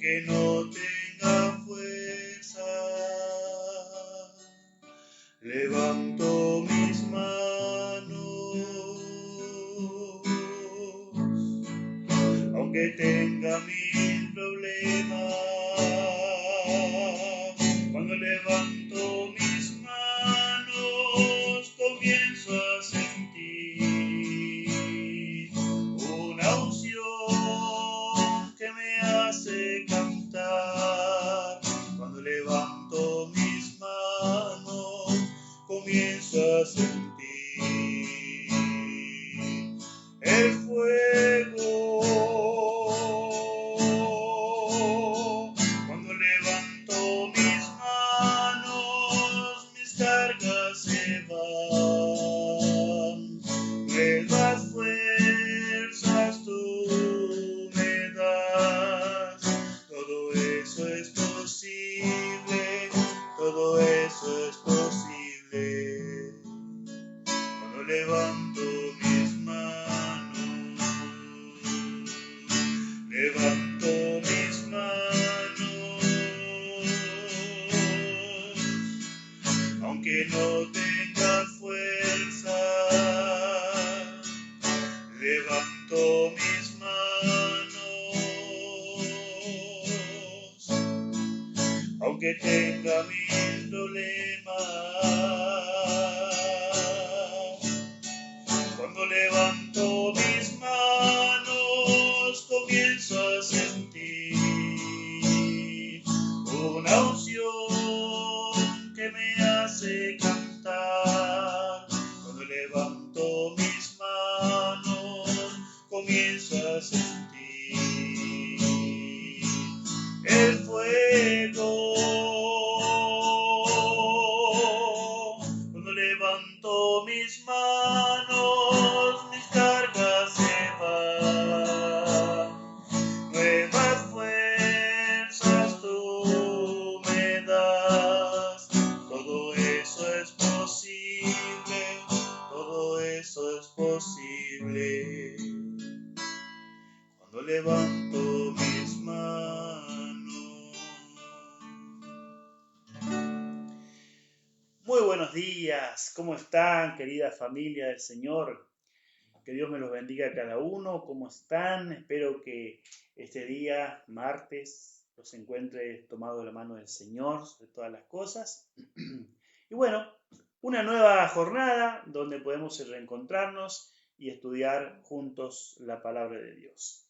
aunque no tenga fuerza, levanto mis manos, aunque tenga mil problemas. Cuando levanto mis manos, comienzo a sentir una unción que me hace cantar. Cuando levanto mis manos, comienzo a sentir el fuego. Cuando levanto mis manos, mis cargas se van. Nuevas fuerzas tú me das. Todo eso es posible. Todo eso es posible. Cuando levanto mis manos, levanto mis manos, aunque no tenga fuerza, levanto mis manos, aunque tenga mil problemas. Cuando levanto mis manos, comienzo a sentir una unción que me hace cantar. Cuando levanto mis manos, comienzo a sentir el fuego. Cuando levanto mis manos, mis cargas se van. Nuevas fuerzas tú me das. Todo eso es posible. Todo eso es posible. Cuando levanto mis manos. Muy buenos días, ¿cómo están, querida familia del Señor? Que Dios me los bendiga a cada uno, ¿cómo están? Espero que este día, martes, los encuentre tomados de la mano del Señor sobre todas las cosas. Y bueno, una nueva jornada donde podemos reencontrarnos y estudiar juntos la palabra de Dios.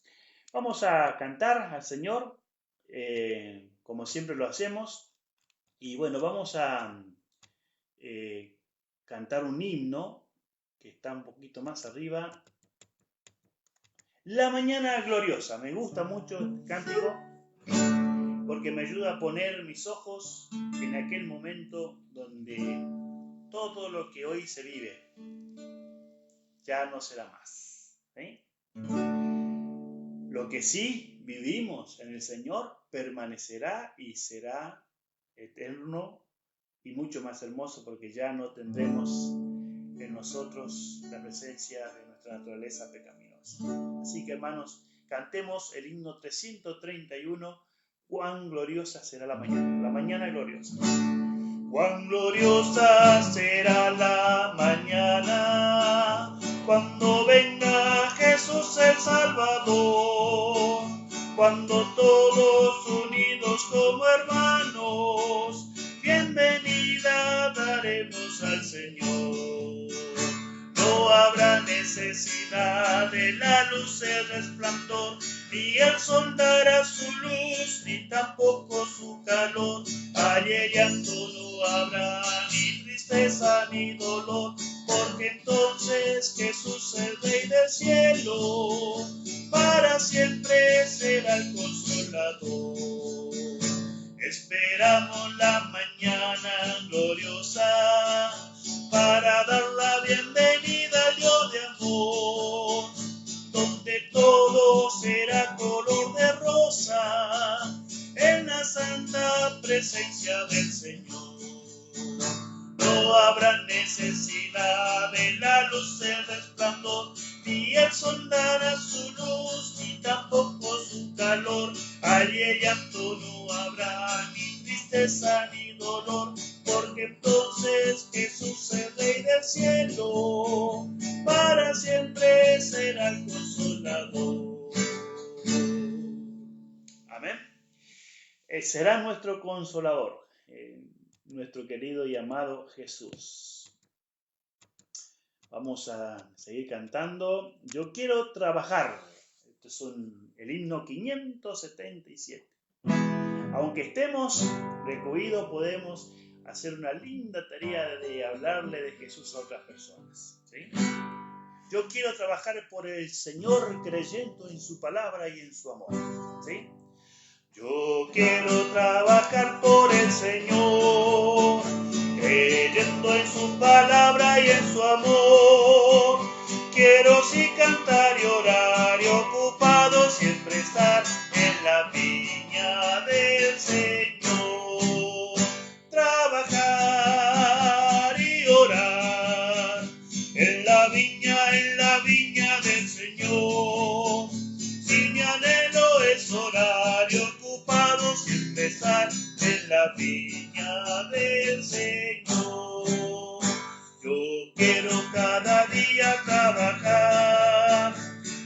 Vamos a cantar al Señor, como siempre lo hacemos, y bueno, vamos a cantar un himno que está un poquito más arriba. La mañana gloriosa. Me gusta mucho este cántico porque me ayuda a poner mis ojos en aquel momento donde todo lo que hoy se vive ya no será más. ¿Sí? Lo que sí vivimos en el Señor permanecerá y será eterno y mucho más hermoso porque ya no tendremos en nosotros la presencia de nuestra naturaleza pecaminosa. Así que, hermanos, cantemos el himno 331, cuán gloriosa será la mañana gloriosa. Cuán gloriosa será la mañana cuando venga Jesús el Salvador, cuando todos unidos como hermanos bienvenida daremos al Señor. No habrá necesidad de la luz, el resplandor, ni el sol dará su luz, ni tampoco su calor. Allí llanto no habrá, ni tristeza ni dolor, porque entonces Jesús, el Rey del cielo, para siempre será el consolador. Esperamos la mañana gloriosa para dar la bienvenida al Dios de amor, donde todo será color de rosa en la santa presencia del Señor. No habrá necesidad de la luz, el resplandor, ni el sol dará su luz, ni tampoco su calor. Allí llanto no habrá, ni tristeza ni dolor, porque entonces Jesús es Rey del cielo, para siempre será el consolador. Amén. Será nuestro consolador, nuestro querido y amado Jesús. Vamos a seguir cantando. Yo quiero trabajar. Este es el himno 577. Aunque estemos recluidos, podemos hacer una linda tarea de hablarle de Jesús a otras personas. ¿Sí? Yo quiero trabajar por el Señor creyendo en su palabra y en su amor. ¿Sí? Yo quiero trabajar por el Señor, creyendo en su palabra y en su amor. Quiero sí cantar y orar y ocupado siempre estar en la viña del Señor. Trabajar y orar en la viña del Señor. Si mi anhelo es orar y ocupado siempre estar en la viña del Señor. Yo quiero cada día trabajar,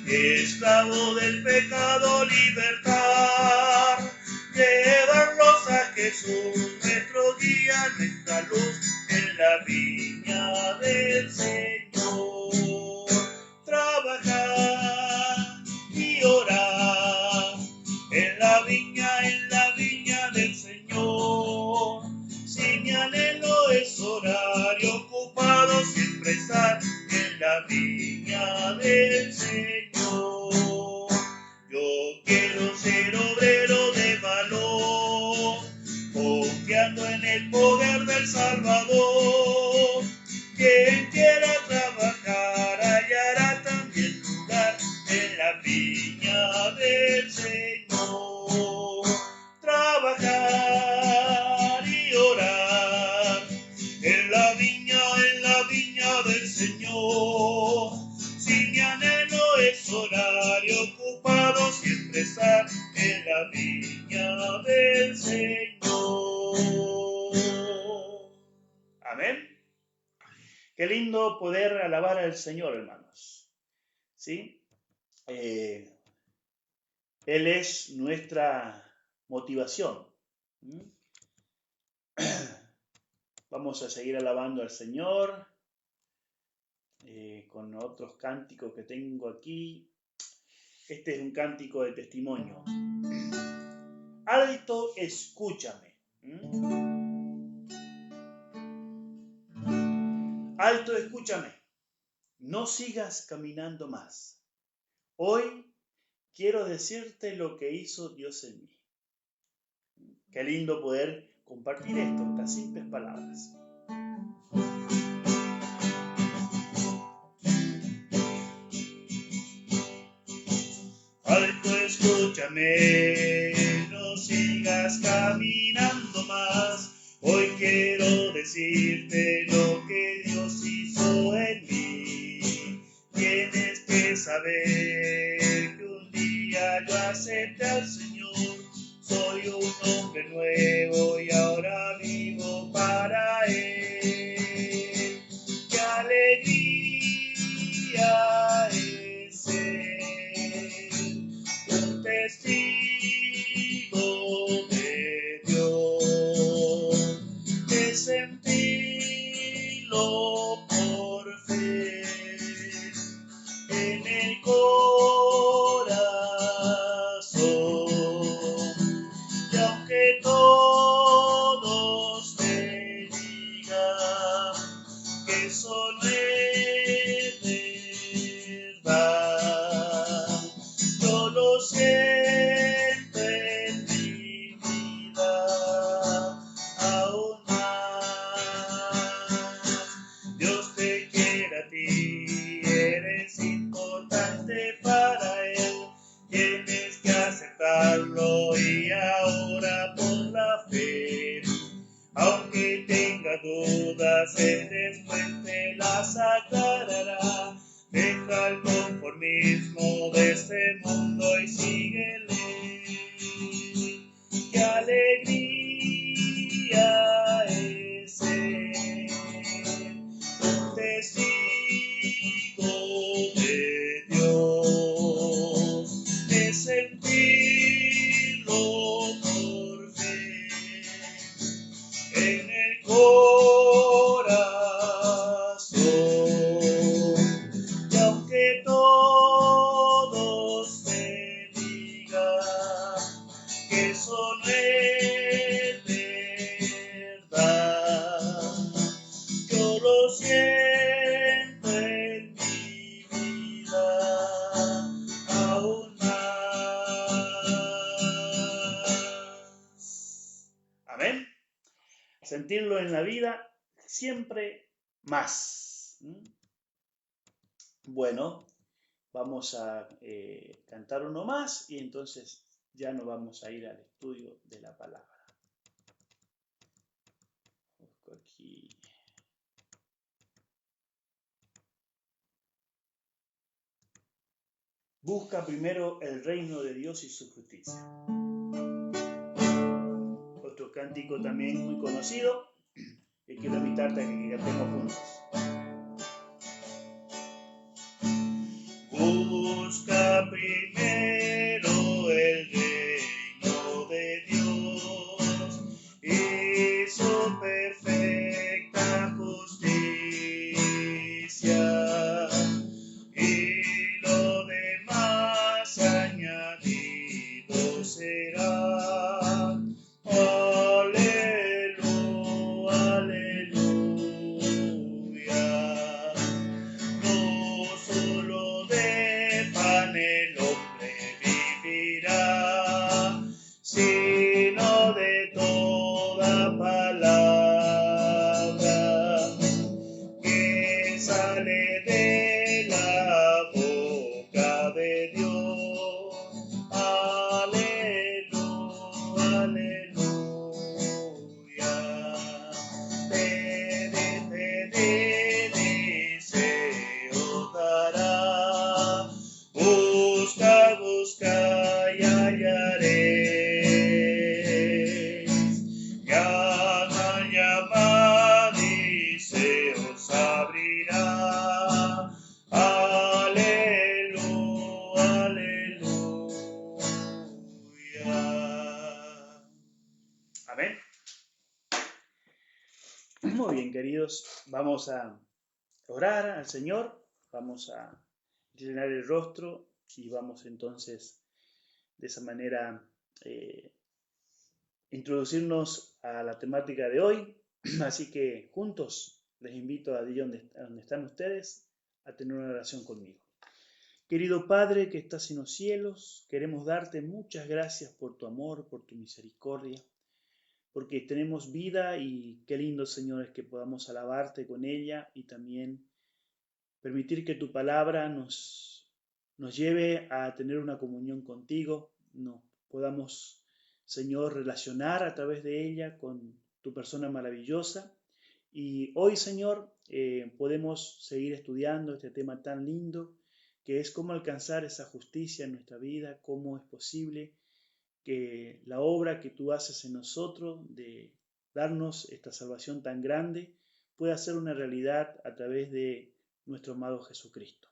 esclavo del pecado libertar, llevarlos a Jesús, nuestro guía, nuestra luz, en la viña del Señor. Trabajar y orar en la viña del Señor. Si mi anhelo es orar y ocupado siempre estar en la viña del Señor. Yo quiero ser obrero de valor, confiando en el poder del Salvador. Quien quiera trabajar hallará también lugar en la viña del Señor. Trabajar y orar en la viña del Señor. Si mi anhelo es orar y ocupado siempre estar en la viña del Señor. Amén. Qué lindo poder alabar al Señor, hermanos. ¿Sí? Él es nuestra motivación. Vamos a seguir alabando al Señor con otros cánticos que tengo aquí. Este es un cántico de testimonio. Alto, escúchame. Alto, escúchame. No sigas caminando más. Hoy quiero decirte lo que hizo Dios en mí. Qué lindo poder compartir esto, estas simples palabras. Alto, escúchame, no sigas caminando más. Hoy quiero decirte lo que Dios hizo en mí. Tienes que saber que un día yo acepté al Señor. Soy un hombre nuevo y ahora vivo para Él. ¡Qué alegría es ser un testigo de Dios! De sentirlo por fe en el corazón. Y aunque todos te digan que eso no es verdad, yo lo siento en mi vida aún más. Dios te quiere a ti, eres importante para Él. Tienes que aceptarlo y ahora por la fe. Aunque tenga dudas, Él después te las aclarará. Deja el conformismo de este mundo y síguele. Y aunque todos me digan que eso no es verdad, yo lo siento en mi vida aún más. Amén. Sentirlo en la vida siempre más. Bueno, vamos a cantar uno más y entonces ya nos vamos a ir al estudio de la palabra. Busco aquí. Busca primero el reino de Dios y su justicia. Otro cántico también muy conocido que quiero invitarte a que cantemos juntos. Busca primero el reino de Dios y su perfecta justicia, y lo demás añadido será. Aleluya, aleluya. No solo de pan el hombre vivirá, sino de toda palabra que sale de la boca de Dios. Aleluya, aleluya. Deseo dará. Busca, busca y hallaréis. Llama, llama, deseos abrirá. Aleluya, aleluya. Amén. Muy bien, queridos, vamos a orar al Señor, vamos a llenar el rostro y vamos entonces de esa manera introducirnos a la temática de hoy. Así que juntos les invito a Dios donde están ustedes a tener una oración conmigo. Querido Padre que estás en los cielos, queremos darte muchas gracias por tu amor, por tu misericordia, porque tenemos vida y qué lindo, Señor, es que podamos alabarte con ella y también permitir que tu palabra nos lleve a tener una comunión contigo, nos podamos, Señor, relacionar a través de ella con tu persona maravillosa. Y hoy, Señor, podemos seguir estudiando este tema tan lindo que es cómo alcanzar esa justicia en nuestra vida, cómo es posible que la obra que tú haces en nosotros de darnos esta salvación tan grande pueda ser una realidad a través de nuestro amado Jesucristo.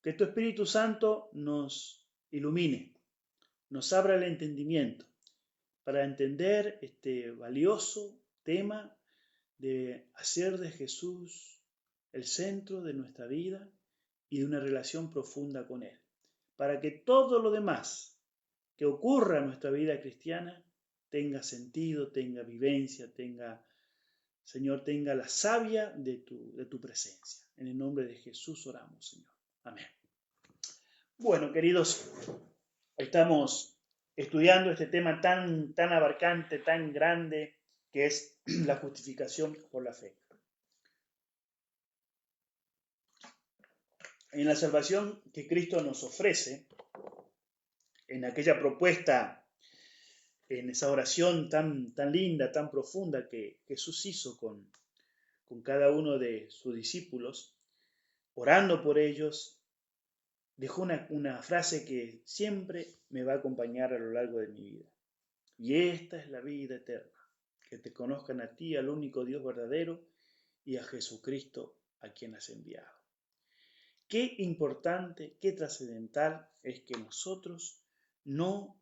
Que tu Espíritu Santo nos ilumine, nos abra el entendimiento para entender este valioso tema de hacer de Jesús el centro de nuestra vida y de una relación profunda con Él, para que todo lo demás que ocurra en nuestra vida cristiana tenga sentido, tenga vivencia, Señor, tenga la savia de tu presencia. En el nombre de Jesús oramos, Señor. Amén. Bueno, queridos, estamos estudiando este tema tan abarcante, tan grande, que es la justificación por la fe. En la salvación que Cristo nos ofrece, en aquella propuesta, en esa oración tan linda, tan profunda que Jesús hizo con cada uno de sus discípulos, orando por ellos, dejó una frase que siempre me va a acompañar a lo largo de mi vida. Y esta es la vida eterna, que te conozcan a ti, al único Dios verdadero, y a Jesucristo a quien has enviado. Qué importante, qué trascendental es que nosotros no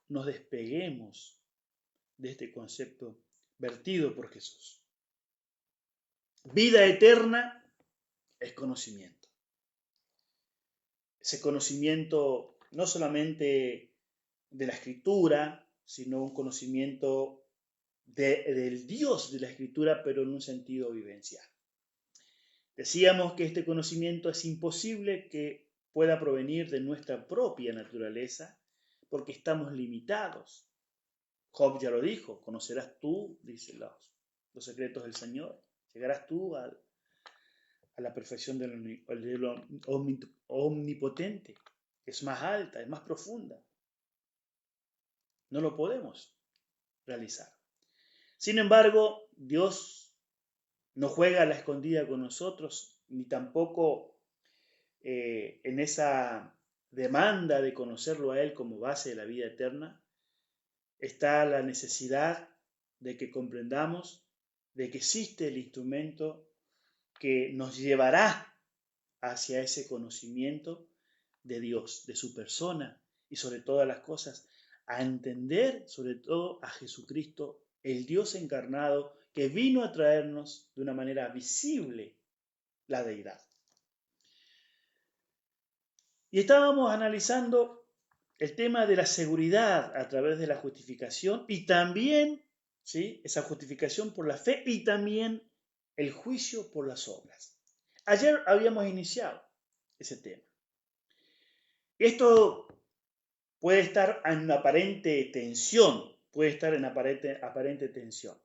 nos despeguemos de este concepto vertido por Jesús. Vida eterna es conocimiento. Ese conocimiento no solamente de la Escritura, sino un conocimiento del Dios de la Escritura, pero en un sentido vivencial. Decíamos que este conocimiento es imposible que pueda provenir de nuestra propia naturaleza, porque estamos limitados. Job ya lo dijo, conocerás tú, dice los secretos del Señor, llegarás tú a la perfección del omnipotente, es más alta, es más profunda. No lo podemos realizar. Sin embargo, Dios no juega a la escondida con nosotros, ni tampoco en esa demanda de conocerlo a Él como base de la vida eterna, está la necesidad de que comprendamos de que existe el instrumento que nos llevará hacia ese conocimiento de Dios, de su persona y sobre todas las cosas, a entender sobre todo a Jesucristo, el Dios encarnado que vino a traernos de una manera visible la deidad. Y estábamos analizando el tema de la seguridad a través de la justificación y también, ¿sí?, esa justificación por la fe y también el juicio por las obras. Ayer habíamos iniciado ese tema. Esto puede estar en aparente tensión, aparente tensión.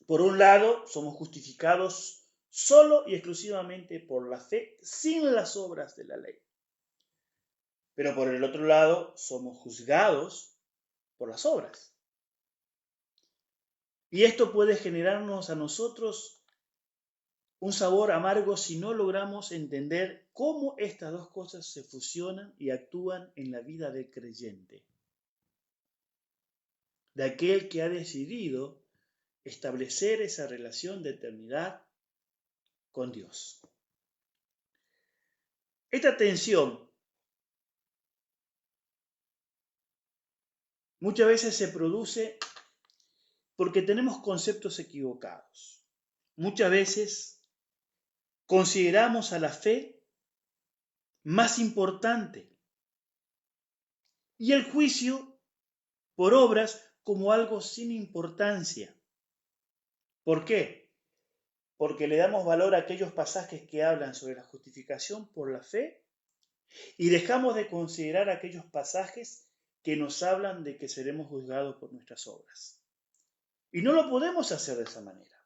Por un lado, somos justificados solo y exclusivamente por la fe, sin las obras de la ley. Pero por el otro lado, somos juzgados por las obras. Y esto puede generarnos a nosotros un sabor amargo si no logramos entender cómo estas dos cosas se fusionan y actúan en la vida del creyente, de aquel que ha decidido establecer esa relación de eternidad con Dios. Esta tensión muchas veces se produce porque tenemos conceptos equivocados. Muchas veces consideramos a la fe más importante y el juicio por obras como algo sin importancia. ¿Por qué? Porque le damos valor a aquellos pasajes que hablan sobre la justificación por la fe y dejamos de considerar aquellos pasajes que nos hablan de que seremos juzgados por nuestras obras. Y no lo podemos hacer de esa manera,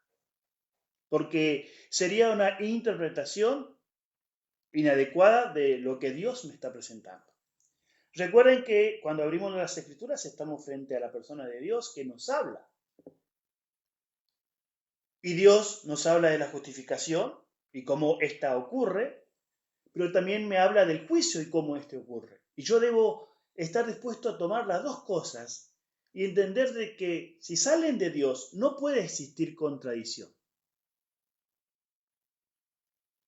porque sería una interpretación inadecuada de lo que Dios me está presentando. Recuerden que cuando abrimos las Escrituras estamos frente a la persona de Dios que nos habla. Y Dios nos habla de la justificación y cómo ésta ocurre, pero también me habla del juicio y cómo éste ocurre. Y yo debo estar dispuesto a tomar las dos cosas y entender de que si salen de Dios no puede existir contradicción.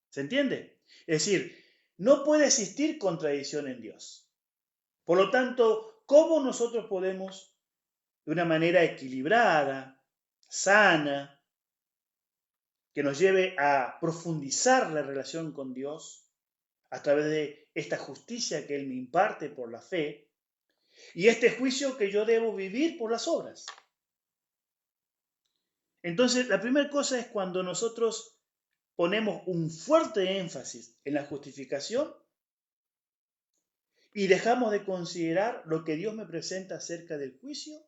¿Se entiende? Es decir, no puede existir contradicción en Dios. Por lo tanto, ¿cómo nosotros podemos, de una manera equilibrada, sana, que nos lleve a profundizar la relación con Dios a través de esta justicia que Él me imparte por la fe y este juicio que yo debo vivir por las obras? Entonces, la primera cosa es cuando nosotros ponemos un fuerte énfasis en la justificación y dejamos de considerar lo que Dios me presenta acerca del juicio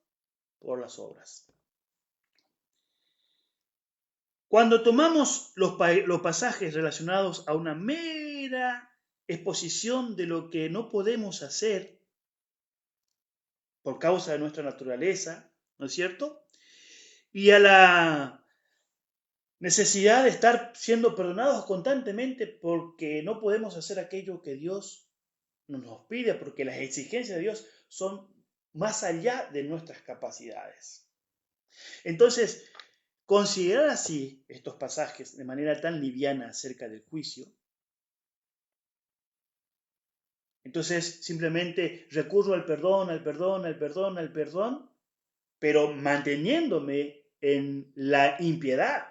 por las obras. Cuando tomamos los pasajes relacionados a una mera exposición de lo que no podemos hacer por causa de nuestra naturaleza, ¿no es cierto?, y a la necesidad de estar siendo perdonados constantemente porque no podemos hacer aquello que Dios nos pide, porque las exigencias de Dios son más allá de nuestras capacidades. Entonces, considerar así estos pasajes de manera tan liviana acerca del juicio, entonces simplemente recurro al perdón, pero manteniéndome en la impiedad,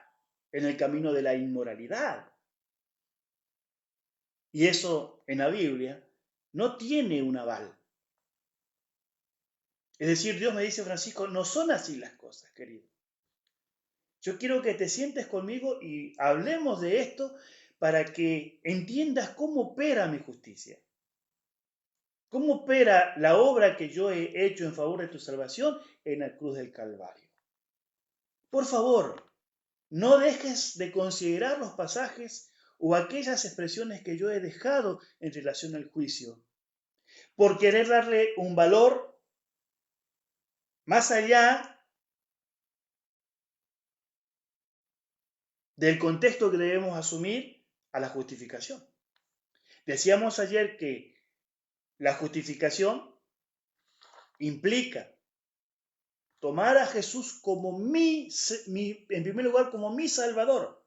en el camino de la inmoralidad. Y eso en la Biblia no tiene un aval. Es decir, Dios me dice, Francisco, no son así las cosas, querido. Yo quiero que te sientes conmigo y hablemos de esto para que entiendas cómo opera mi justicia. Cómo opera la obra que yo he hecho en favor de tu salvación en la cruz del Calvario. Por favor, no dejes de considerar los pasajes o aquellas expresiones que yo he dejado en relación al juicio, por querer darle un valor más allá del contexto que debemos asumir a la justificación. Decíamos ayer que la justificación implica tomar a Jesús como en primer lugar, como mi Salvador.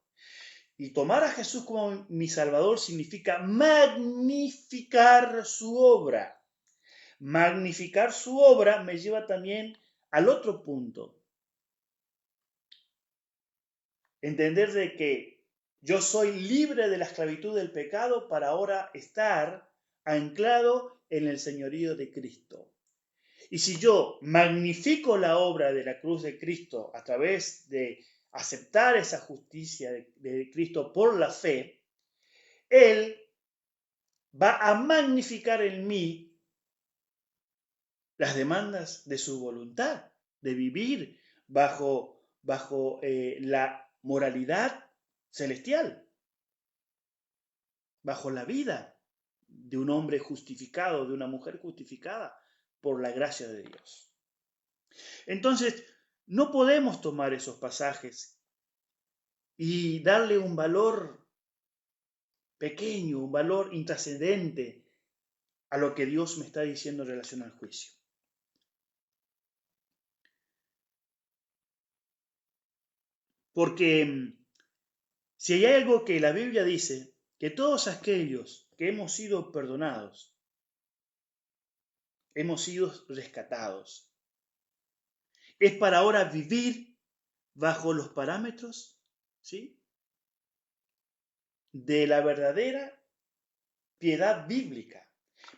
Y tomar a Jesús como mi Salvador significa magnificar su obra. Magnificar su obra me lleva también al otro punto. Entender de que yo soy libre de la esclavitud del pecado para ahora estar anclado en el señorío de Cristo. Y si yo magnifico la obra de la cruz de Cristo a través de aceptar esa justicia de Cristo por la fe, Él va a magnificar en mí las demandas de su voluntad, de vivir bajo la moralidad celestial, bajo la vida de un hombre justificado, de una mujer justificada por la gracia de Dios. Entonces, no podemos tomar esos pasajes y darle un valor pequeño, un valor intrascendente a lo que Dios me está diciendo en relación al juicio. Porque si hay algo que la Biblia dice, que todos aquellos que hemos sido perdonados, hemos sido rescatados, es para ahora vivir bajo los parámetros, ¿sí?, de la verdadera piedad bíblica.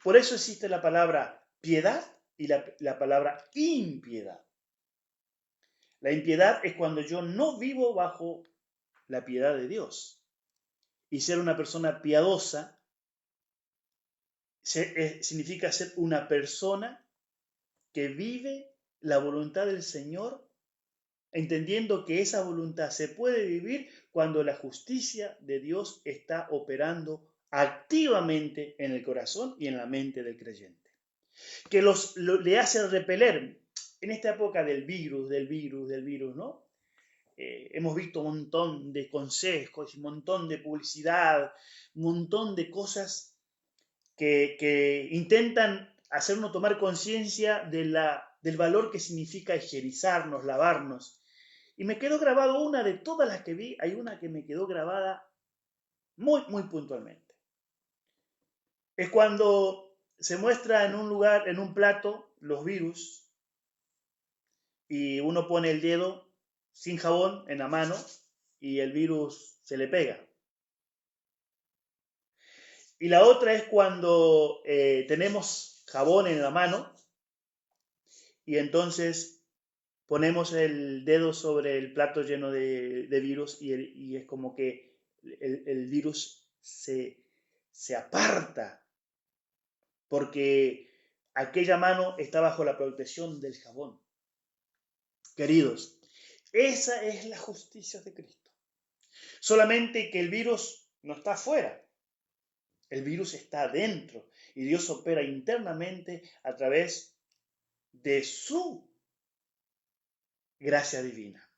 Por eso existe la palabra piedad y la palabra impiedad. La impiedad es cuando yo no vivo bajo la piedad de Dios. Y ser una persona piadosa significa ser una persona que vive la voluntad del Señor, entendiendo que esa voluntad se puede vivir cuando la justicia de Dios está operando activamente en el corazón y en la mente del creyente. Que le hace repeler en esta época del virus, ¿no? Hemos visto un montón de consejos, un montón de publicidad, un montón de cosas que intentan hacernos tomar conciencia del valor que significa higienizarnos, lavarnos. Y me quedó grabado una de todas las que vi, hay una que me quedó grabada muy, muy puntualmente. Es cuando se muestra en un lugar, en un plato, los virus, y uno pone el dedo sin jabón en la mano y el virus se le pega. Y la otra es cuando tenemos jabón en la mano y entonces ponemos el dedo sobre el plato lleno de virus y es como que el virus se aparta porque aquella mano está bajo la protección del jabón. Queridos, esa es la justicia de Cristo. Solamente que el virus no está afuera. El virus está adentro y Dios opera internamente a través de su gracia divina.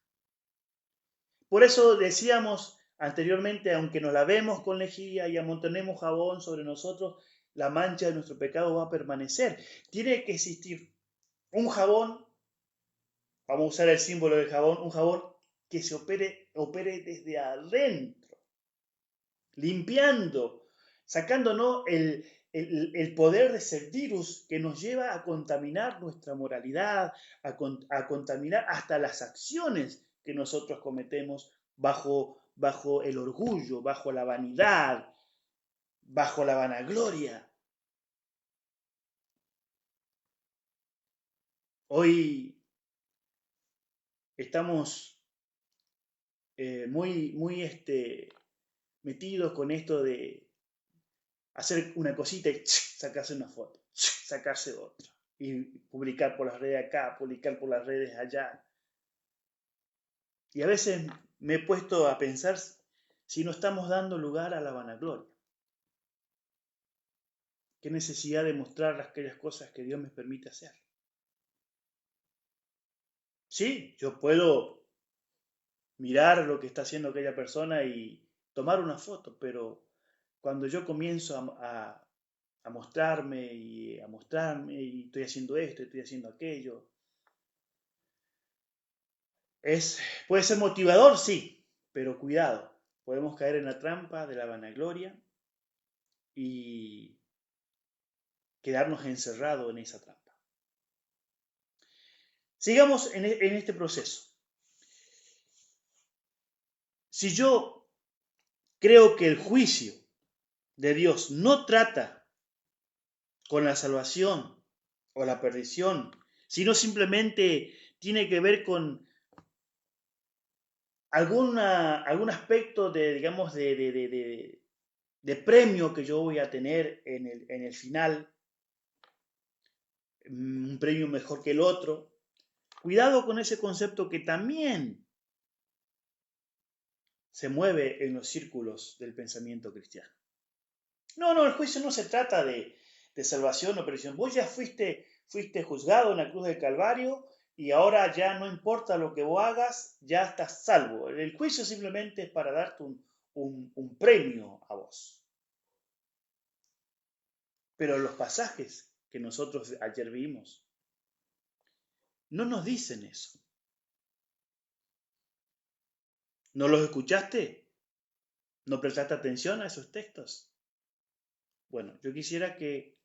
Por eso decíamos anteriormente, aunque nos lavemos con lejía y amontonemos jabón sobre nosotros, la mancha de nuestro pecado va a permanecer. Tiene que existir un jabón, vamos a usar el símbolo del jabón, un jabón que se opere desde adentro, limpiando, sacándonos el poder de ese virus que nos lleva a contaminar nuestra moralidad, a contaminar hasta las acciones que nosotros cometemos bajo el orgullo, bajo la vanidad, bajo la vanagloria. Hoy estamos muy metidos con esto de hacer una cosita y sacarse una foto, sacarse otra, y publicar por las redes acá, publicar por las redes allá. Y a veces me he puesto a pensar si no estamos dando lugar a la vanagloria. ¿Qué necesidad de mostrar aquellas cosas que Dios me permite hacer? Sí, yo puedo mirar lo que está haciendo aquella persona y tomar una foto, pero cuando yo comienzo a mostrarme y estoy haciendo esto, estoy haciendo aquello, puede ser motivador, sí, pero cuidado, podemos caer en la trampa de la vanagloria y quedarnos encerrados en esa trampa. Sigamos en este proceso. Si yo creo que el juicio de Dios no trata con la salvación o la perdición, sino simplemente tiene que ver con algún aspecto de, digamos, de premio que yo voy a tener en el final, un premio mejor que el otro. Cuidado con ese concepto que también se mueve en los círculos del pensamiento cristiano. No, el juicio no se trata de salvación o perdición. Vos ya fuiste juzgado en la cruz del Calvario y ahora ya no importa lo que vos hagas, ya estás salvo. El juicio simplemente es para darte un premio a vos. Pero los pasajes que nosotros ayer vimos no nos dicen eso. ¿No los escuchaste? ¿No prestaste atención a esos textos? Bueno, yo quisiera que,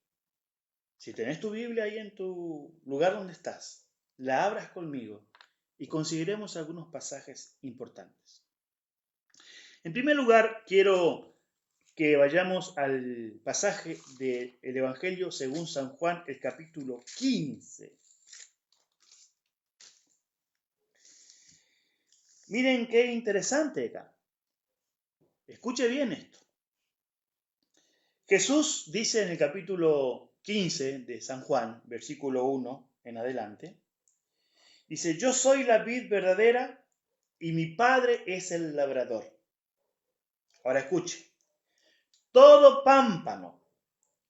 si tenés tu Biblia ahí en tu lugar donde estás, la abras conmigo y consideremos algunos pasajes importantes. En primer lugar, quiero que vayamos al pasaje del Evangelio según San Juan, el capítulo 15. Miren qué interesante acá. Escuche bien esto. Jesús dice en el capítulo 15 de San Juan, versículo 1 en adelante, dice, yo soy la vid verdadera y mi Padre es el labrador. Ahora escuche, todo pámpano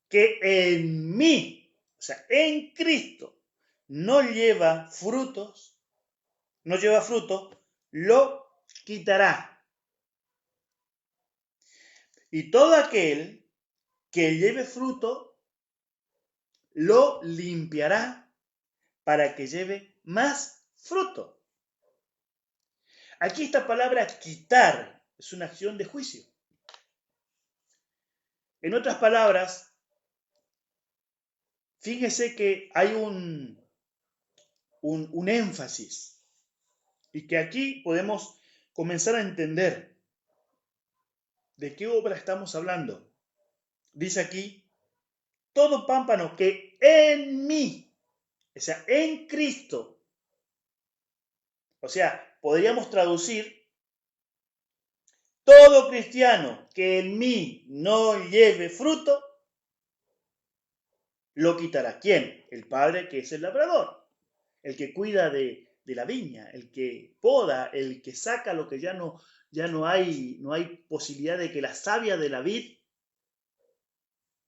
que en mí, o sea, en Cristo, no lleva fruto, lo quitará. Y todo aquel que lleve fruto, lo limpiará para que lleve más fruto. Aquí esta palabra quitar es una acción de juicio. En otras palabras, fíjese que hay un énfasis y que aquí podemos comenzar a entender de qué obra estamos hablando. Dice aquí, todo pámpano que en mí, o sea, en Cristo, o sea, podríamos traducir, todo cristiano que en mí no lleve fruto, lo quitará. ¿Quién? El Padre, que es el labrador, el que cuida de la viña, el que poda, el que saca lo que ya no hay posibilidad de que la savia de la vid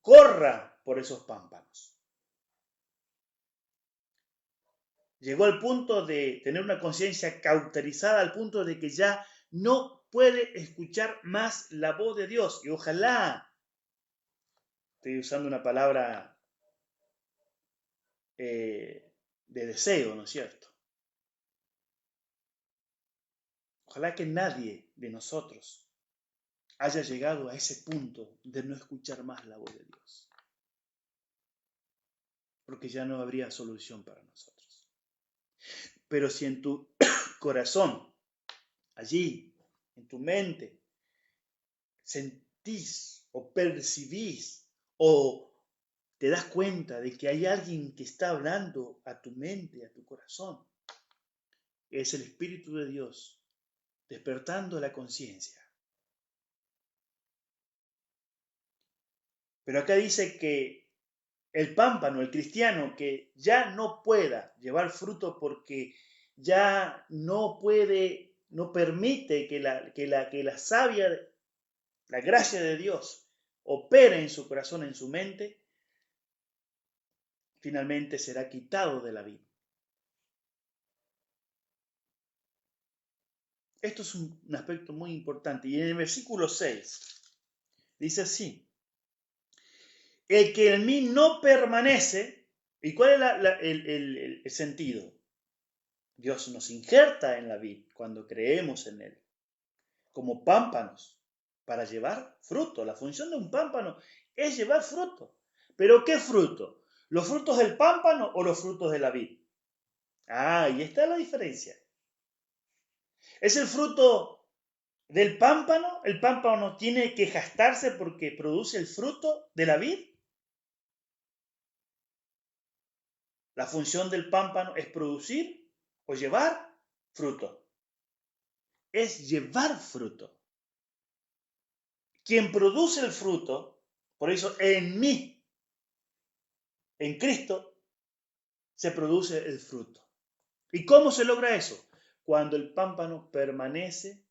corra por esos pámpanos. Llegó al punto de tener una conciencia cauterizada, al punto de que ya no puede escuchar más la voz de Dios. Y ojalá, estoy usando una palabra de deseo, ¿no es cierto? Ojalá que nadie de nosotros haya llegado a ese punto de no escuchar más la voz de Dios. Porque ya no habría solución para nosotros. Pero si en tu corazón, allí, en tu mente, sentís o percibís o te das cuenta de que hay alguien que está hablando a tu mente, a tu corazón, es el Espíritu de Dios despertando la conciencia. Pero acá dice que el pámpano, el cristiano, que ya no pueda llevar fruto porque ya no puede, no permite que la savia, la gracia de Dios opere en su corazón, en su mente, finalmente será quitado de la vida. Esto es un aspecto muy importante. Y en el versículo 6 dice así: el que en mí no permanece. ¿Y cuál es el sentido? Dios nos injerta en la vid cuando creemos en Él, como pámpanos, para llevar fruto. La función de un pámpano es llevar fruto. ¿Pero qué fruto? ¿Los frutos del pámpano o los frutos de la vid? Ah, y está la diferencia. ¿Es el fruto del pámpano? ¿El pámpano tiene que gastarse porque produce el fruto de la vid? La función del pámpano es producir o llevar fruto. Es llevar fruto. Quien produce el fruto, por eso en mí, en Cristo, se produce el fruto. ¿Y cómo se logra eso? Cuando el pámpano permanece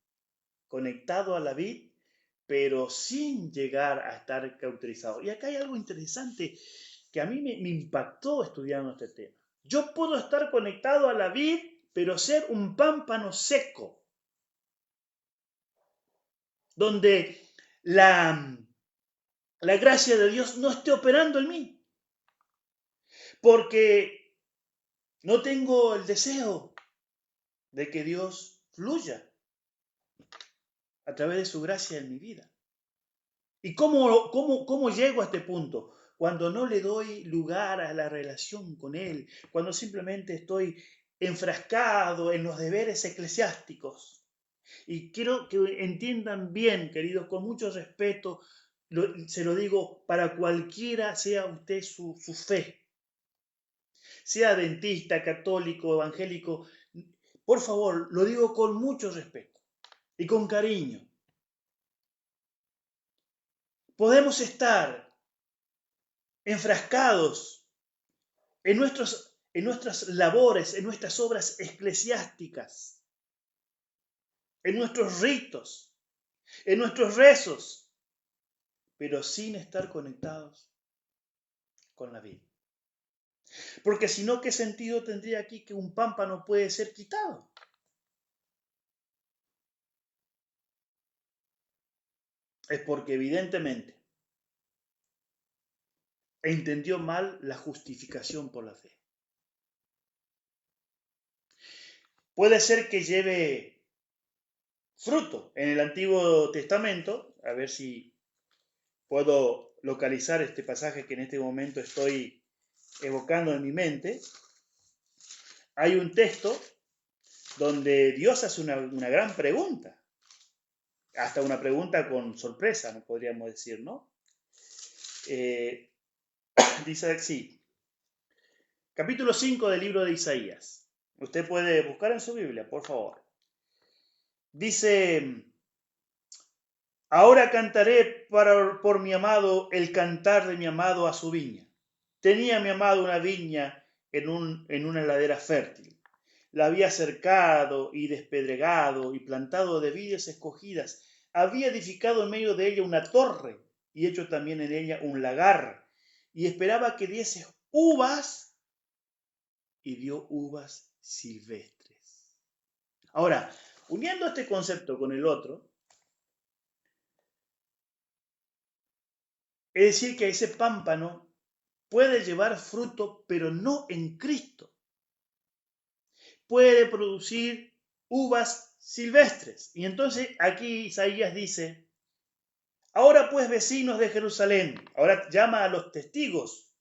conectado a la vid, pero sin llegar a estar cauterizado. Y acá hay algo interesante que a mí me impactó estudiando este tema. Yo puedo estar conectado a la vid, pero ser un pámpano seco, donde la gracia de Dios no esté operando en mí, porque no tengo el deseo de que Dios fluya a través de su gracia en mi vida. ¿Y cómo llego a este punto? Cuando no le doy lugar a la relación con Él, cuando simplemente estoy enfrascado en los deberes eclesiásticos. Y quiero que entiendan bien, queridos, con mucho respeto, se lo digo para cualquiera sea usted su fe, sea adventista, católico, evangélico, por favor, lo digo con mucho respeto y con cariño. Podemos estar enfrascados en nuestras labores, en nuestras obras eclesiásticas, en nuestros ritos, en nuestros rezos, pero sin estar conectados con la vida. Porque si no, ¿qué sentido tendría aquí que un pámpano puede ser quitado? Es porque evidentemente entendió mal la justificación por la fe. Puede ser que lleve fruto en el Antiguo Testamento, a ver si puedo localizar este pasaje que en este momento estoy evocando en mi mente. Hay un texto donde Dios hace una gran pregunta, hasta una pregunta con sorpresa, no podríamos decir, ¿no? Dice así, capítulo 5 del libro de Isaías. Usted puede buscar en su Biblia, por favor. Dice: ahora cantaré por mi amado el cantar de mi amado a su viña. Tenía mi amado una viña en una ladera fértil. La había cercado y despedregado y plantado de vides escogidas. Había edificado en medio de ella una torre y hecho también en ella un lagar. Y esperaba que diese uvas y dio uvas silvestres. Ahora, uniendo este concepto con el otro, es decir, que ese pámpano puede llevar fruto, pero no en Cristo. Puede producir uvas silvestres. Y entonces aquí Isaías dice: ahora pues, vecinos de Jerusalén, ahora llama a los testigos,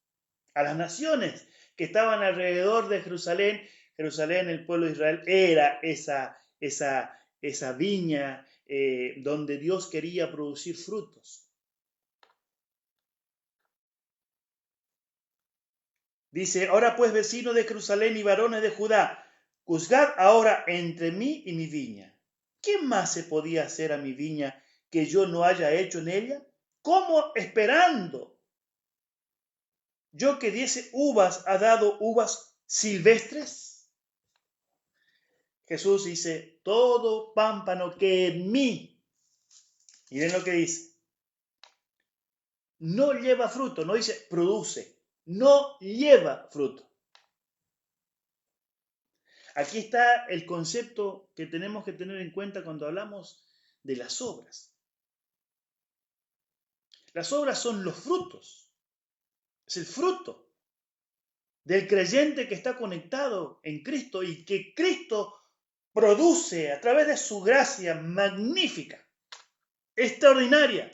a las naciones que estaban alrededor de Jerusalén. Jerusalén, el pueblo de Israel, era esa viña, donde Dios quería producir frutos. Dice, ahora pues, vecinos de Jerusalén y varones de Judá, juzgad ahora entre mí y mi viña. ¿Qué más se podía hacer a mi viña que yo no haya hecho en ella? ¿Cómo esperando yo que diese uvas ha dado uvas silvestres? Jesús dice, todo pámpano que en mí, miren lo que dice, no lleva fruto, no dice produce, no lleva fruto. Aquí está el concepto que tenemos que tener en cuenta cuando hablamos de las obras. Las obras son los frutos, es el fruto del creyente que está conectado en Cristo y que Cristo produce a través de su gracia magnífica, extraordinaria,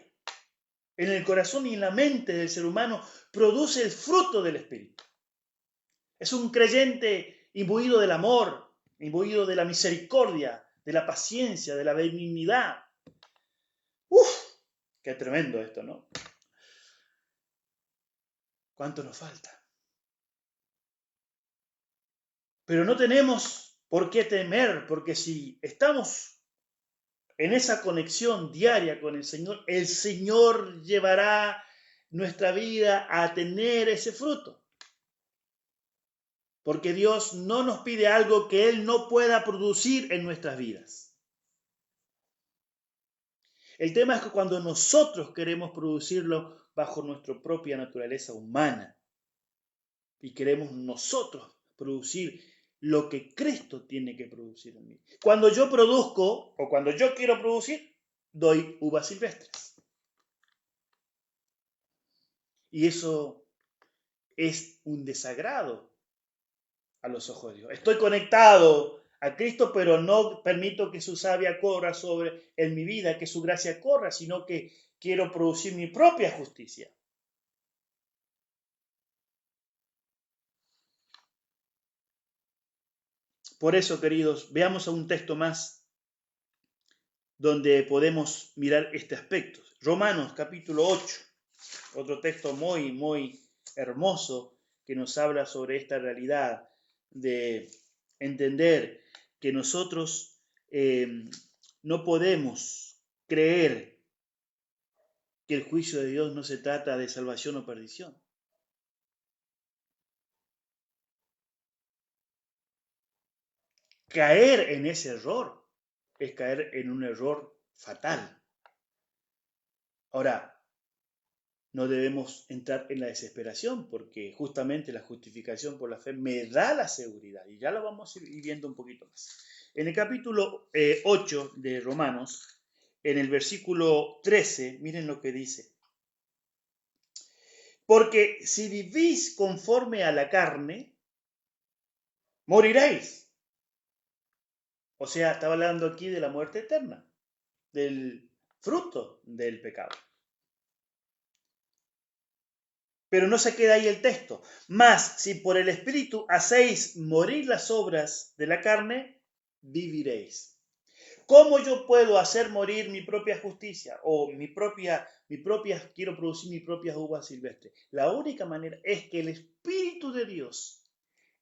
en el corazón y en la mente del ser humano, produce el fruto del Espíritu. Es un creyente imbuido del amor, imbuido de la misericordia, de la paciencia, de la benignidad. ¡Uf! Qué tremendo esto, ¿no? ¿Cuánto nos falta? Pero no tenemos por qué temer, porque si estamos en esa conexión diaria con el Señor llevará nuestra vida a tener ese fruto. Porque Dios no nos pide algo que Él no pueda producir en nuestras vidas. El tema es que cuando nosotros queremos producirlo bajo nuestra propia naturaleza humana y queremos nosotros producir lo que Cristo tiene que producir en mí. Cuando yo produzco o cuando yo quiero producir, doy uvas silvestres. Y eso es un desagrado a los ojos de Dios. Estoy conectado a Cristo, pero no permito que su savia corra en mi vida, que su gracia corra, sino que quiero producir mi propia justicia. Por eso, queridos, veamos a un texto más donde podemos mirar este aspecto. Romanos capítulo 8, otro texto muy, muy hermoso que nos habla sobre esta realidad de entender que nosotros no podemos creer que el juicio de Dios no se trata de salvación o perdición. Caer en ese error es caer en un error fatal. Ahora, no debemos entrar en la desesperación porque justamente la justificación por la fe me da la seguridad y ya lo vamos a ir viendo un poquito más. En el capítulo 8 de Romanos, en el versículo 13, miren lo que dice. Porque si vivís conforme a la carne, moriréis. O sea, estaba hablando aquí de la muerte eterna, del fruto del pecado. Pero no se queda ahí el texto. Mas, si por el Espíritu hacéis morir las obras de la carne, viviréis. ¿Cómo yo puedo hacer morir mi propia justicia o quiero producir mis propias uvas silvestres? La única manera es que el Espíritu de Dios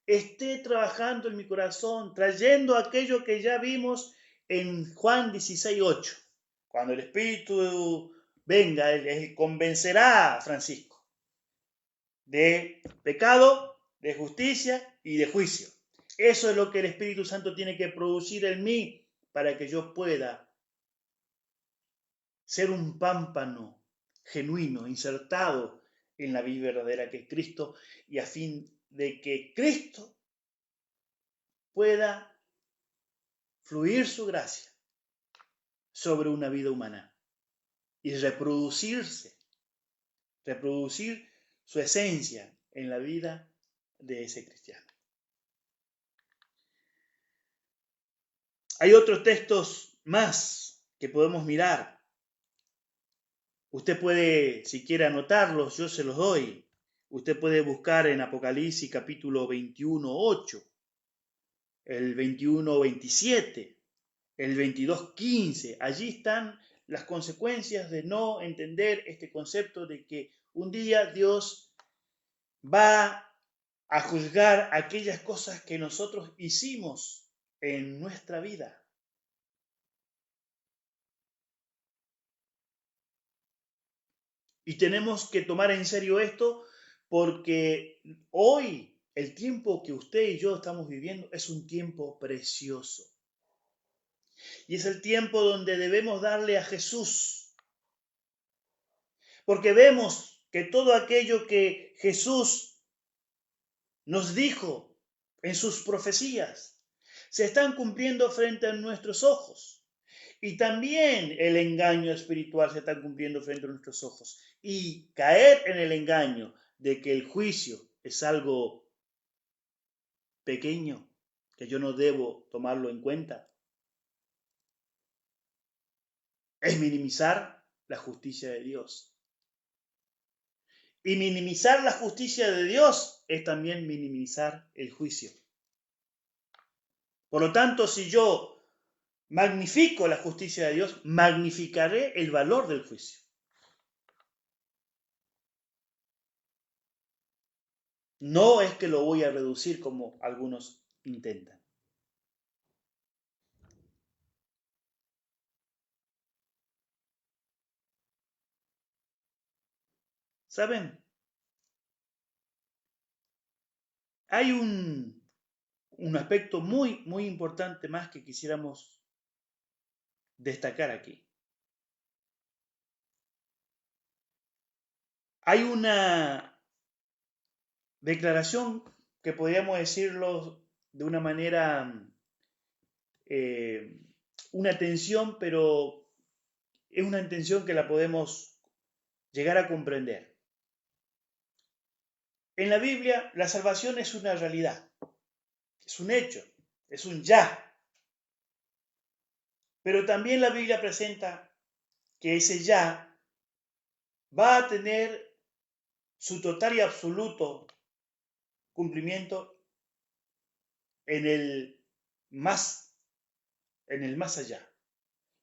esté trabajando en mi corazón, trayendo aquello que ya vimos en Juan 16:8. Cuando el Espíritu venga, Él convencerá a Francisco de pecado, de justicia y de juicio. Eso es lo que el Espíritu Santo tiene que producir en mí para que yo pueda ser un pámpano genuino, insertado en la vida verdadera que es Cristo, y a fin de que Cristo pueda fluir su gracia sobre una vida humana y reproducir su esencia en la vida de ese cristiano. Hay otros textos más que podemos mirar. Usted puede, si quiere anotarlos, yo se los doy. Usted puede buscar en Apocalipsis capítulo 21:8, el 21:27, el 22:15. Allí están las consecuencias de no entender este concepto de que un día Dios va a juzgar aquellas cosas que nosotros hicimos en nuestra vida. Y tenemos que tomar en serio esto porque hoy el tiempo que usted y yo estamos viviendo es un tiempo precioso. Y es el tiempo donde debemos darle a Jesús. Porque vemos que todo aquello que Jesús nos dijo en sus profecías se están cumpliendo frente a nuestros ojos. Y también el engaño espiritual se está cumpliendo frente a nuestros ojos. Y caer en el engaño de que el juicio es algo pequeño, que yo no debo tomarlo en cuenta, es minimizar la justicia de Dios. Y minimizar la justicia de Dios es también minimizar el juicio. Por lo tanto, si yo magnifico la justicia de Dios, magnificaré el valor del juicio. No es que lo voy a reducir como algunos intentan. ¿Saben? Hay un aspecto muy, muy importante más que quisiéramos destacar aquí. Hay una declaración que podríamos decirlo de una manera, una tensión, pero es una tensión que la podemos llegar a comprender. En la Biblia, la salvación es una realidad, es un hecho, es un ya. Pero también la Biblia presenta que ese ya va a tener su total y absoluto cumplimiento en el más allá.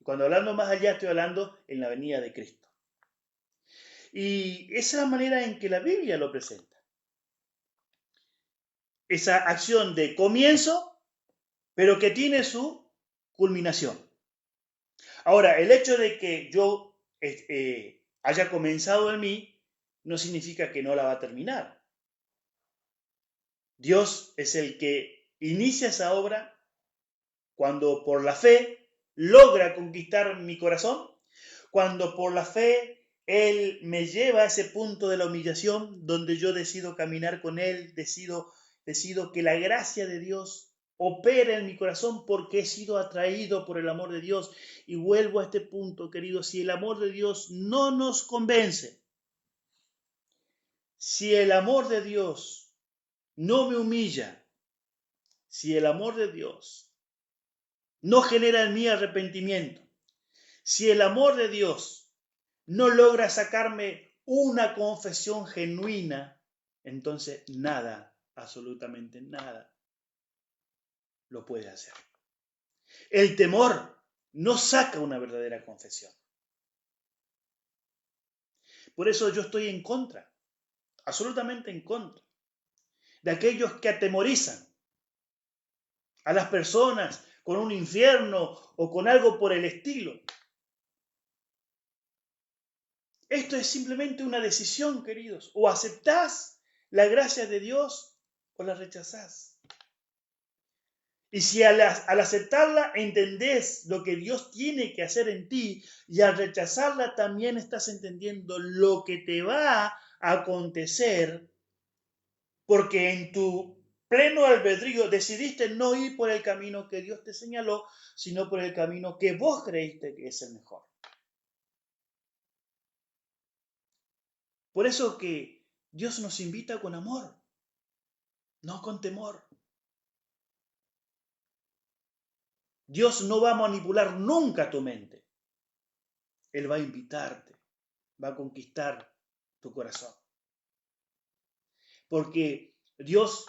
Cuando hablando más allá, estoy hablando en la venida de Cristo. Y esa es la manera en que la Biblia lo presenta. Esa acción de comienzo, pero que tiene su culminación. Ahora, el hecho de que yo haya comenzado en mí no significa que no la va a terminar. Dios es el que inicia esa obra cuando por la fe logra conquistar mi corazón, cuando por la fe Él me lleva a ese punto de la humillación donde yo decido caminar con Él, decido que la gracia de Dios opera en mi corazón porque he sido atraído por el amor de Dios. Y vuelvo a este punto, queridos, si el amor de Dios no nos convence, si el amor de Dios no me humilla, si el amor de Dios no genera en mí arrepentimiento, si el amor de Dios no logra sacarme una confesión genuina, entonces nada, absolutamente nada, lo puede hacer. El temor no saca una verdadera confesión. Por eso yo estoy en contra, absolutamente en contra, de aquellos que atemorizan a las personas con un infierno o con algo por el estilo. Esto es simplemente una decisión, queridos. O aceptás la gracia de Dios o la rechazás. Y si al aceptarla entendés lo que Dios tiene que hacer en ti, y al rechazarla también estás entendiendo lo que te va a acontecer, porque en tu pleno albedrío decidiste no ir por el camino que Dios te señaló, sino por el camino que vos creíste que es el mejor. Por eso que Dios nos invita con amor, no con temor. Dios no va a manipular nunca tu mente. Él va a invitarte, va a conquistar tu corazón. Porque Dios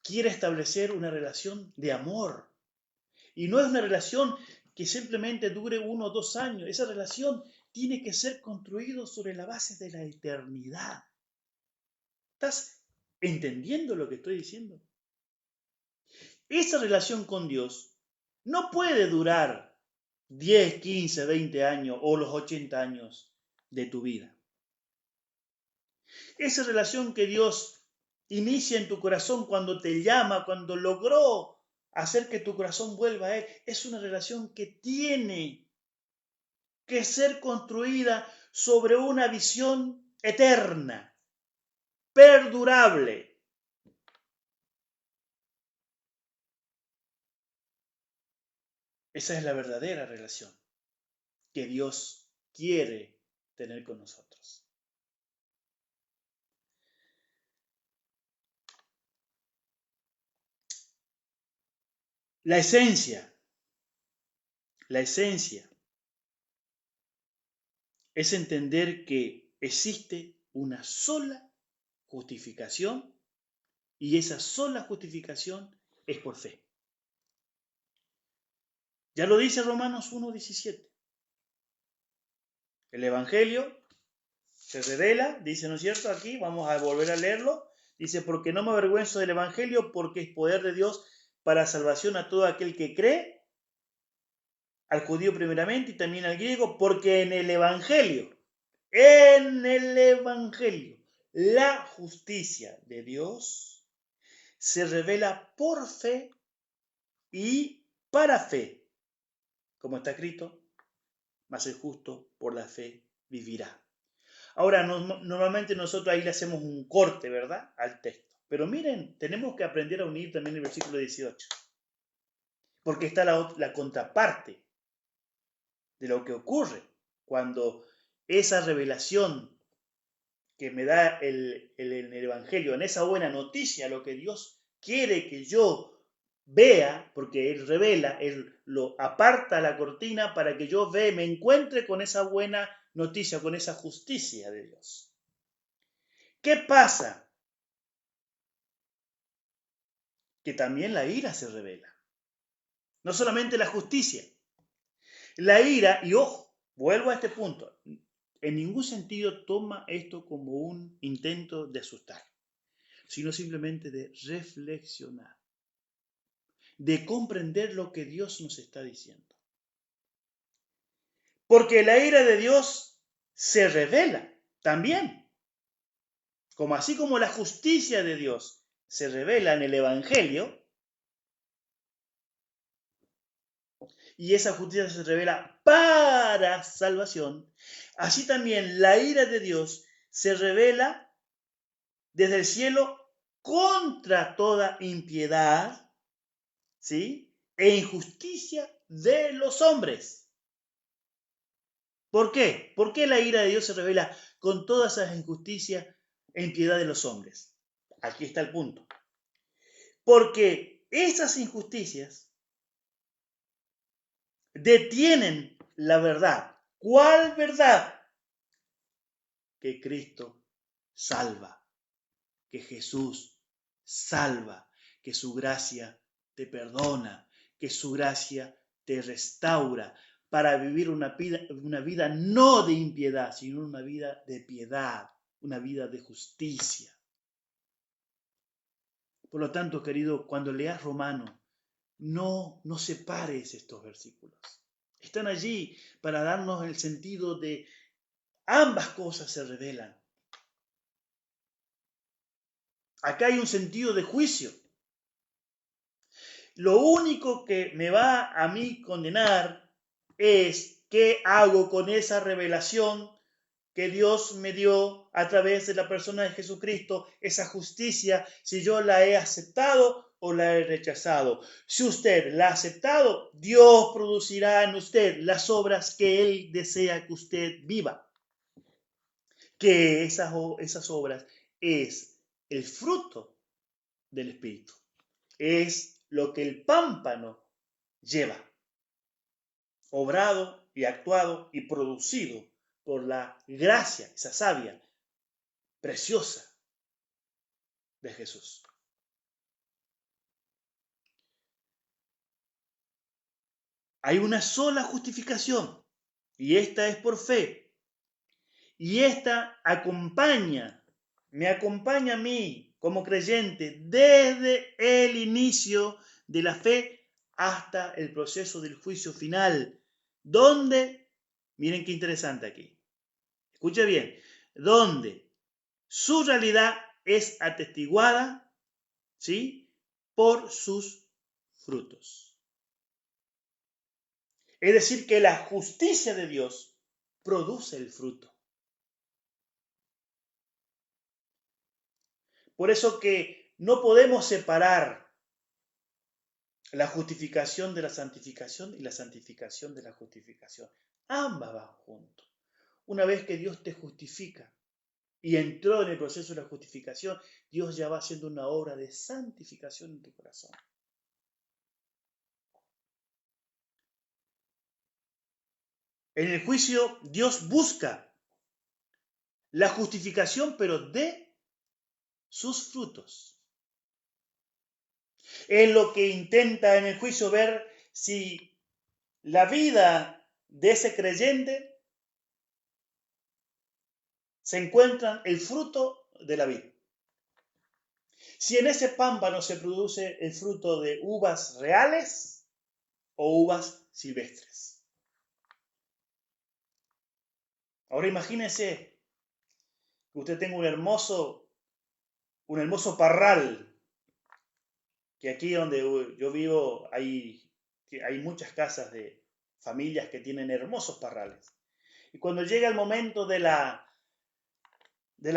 quiere establecer una relación de amor. Y no es una relación que simplemente dure 1 o 2 años. Esa relación tiene que ser construida sobre la base de la eternidad. ¿Estás entendiendo lo que estoy diciendo? Esa relación con Dios no puede durar 10, 15, 20 años o los 80 años de tu vida. Esa relación que Dios inicia en tu corazón cuando te llama, cuando logró hacer que tu corazón vuelva a Él, es una relación que tiene que ser construida sobre una visión eterna, perdurable. Esa es la verdadera relación que Dios quiere tener con nosotros. La esencia es entender que existe una sola justificación y esa sola justificación es por fe. Ya lo dice Romanos 1:17. El Evangelio se revela, dice, ¿no es cierto? Aquí vamos a volver a leerlo. Dice, porque no me avergüenzo del Evangelio, porque es poder de Dios para salvación a todo aquel que cree, al judío primeramente y también al griego, porque en el Evangelio, la justicia de Dios se revela por fe y para fe, como está escrito, mas el justo por la fe vivirá. Ahora, normalmente nosotros ahí le hacemos un corte, ¿verdad?, al texto. Pero miren, tenemos que aprender a unir también el versículo 18. Porque está la contraparte de lo que ocurre cuando esa revelación que me da el Evangelio, en esa buena noticia, lo que Dios quiere que yo vea, porque Él revela, Él lo aparta la cortina para que yo me encuentre con esa buena noticia, con esa justicia de Dios. ¿Qué pasa? Que también la ira se revela. No solamente la justicia. La ira, y ojo, vuelvo a este punto, en ningún sentido toma esto como un intento de asustar, sino simplemente de reflexionar, de comprender lo que Dios nos está diciendo. Porque la ira de Dios se revela también, como así como la justicia de Dios se revela en el Evangelio, y esa justicia se revela para salvación, así también la ira de Dios se revela desde el cielo contra toda impiedad, ¿sí?, e injusticia de los hombres. ¿Por qué? ¿Por qué la ira de Dios se revela con todas esas injusticias e impiedad de los hombres? Aquí está el punto. Porque esas injusticias detienen la verdad. ¿Cuál verdad? Que Cristo salva, que Jesús salva, que su gracia te perdona, que su gracia te restaura para vivir una vida no de impiedad, sino una vida de piedad, una vida de justicia. Por lo tanto, querido, cuando leas Romano, no separes estos versículos. Están allí para darnos el sentido de ambas cosas se revelan. Acá hay un sentido de juicio. Lo único que me va a mí condenar es qué hago con esa revelación que Dios me dio a través de la persona de Jesucristo, esa justicia, si yo la he aceptado o la he rechazado. Si usted la ha aceptado, Dios producirá en usted las obras que Él desea que usted viva. Que esas obras es el fruto del Espíritu. Es lo que el pámpano lleva, obrado y actuado y producido por la gracia, esa savia, preciosa de Jesús. Hay una sola justificación y esta es por fe. Y esta me acompaña a mí como creyente desde el inicio de la fe hasta el proceso del juicio final, donde, miren qué interesante aquí, escuche bien, donde su realidad es atestiguada, ¿sí?, por sus frutos. Es decir, que la justicia de Dios produce el fruto. Por eso que no podemos separar la justificación de la santificación y la santificación de la justificación. Ambas van juntos. Una vez que Dios te justifica y entró en el proceso de la justificación, Dios ya va haciendo una obra de santificación en tu corazón. En el juicio, Dios busca la justificación, pero de sus frutos. Es lo que intenta en el juicio ver si la vida de ese creyente se encuentra el fruto de la vida. Si en ese pámpano se produce el fruto de uvas reales o uvas silvestres. Ahora imagínese que usted tenga un hermoso parral, que aquí donde yo vivo hay muchas casas de familias que tienen hermosos parrales. Y cuando llega el momento de la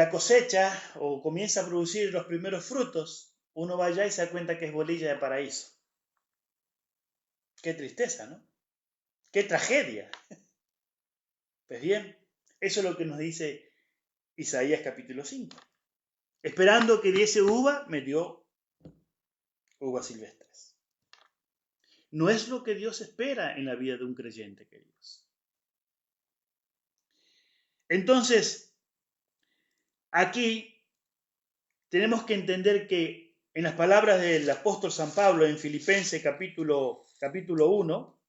cosecha o comienza a producir los primeros frutos, uno va allá y se da cuenta que es bolilla de paraíso. Qué tristeza, ¿no? Qué tragedia. Pues bien, eso es lo que nos dice Isaías capítulo 5. Esperando que diese uva, me dio uvas silvestres. No es lo que Dios espera en la vida de un creyente, queridos. Entonces, aquí tenemos que entender que en las palabras del apóstol San Pablo en Filipenses capítulo 1,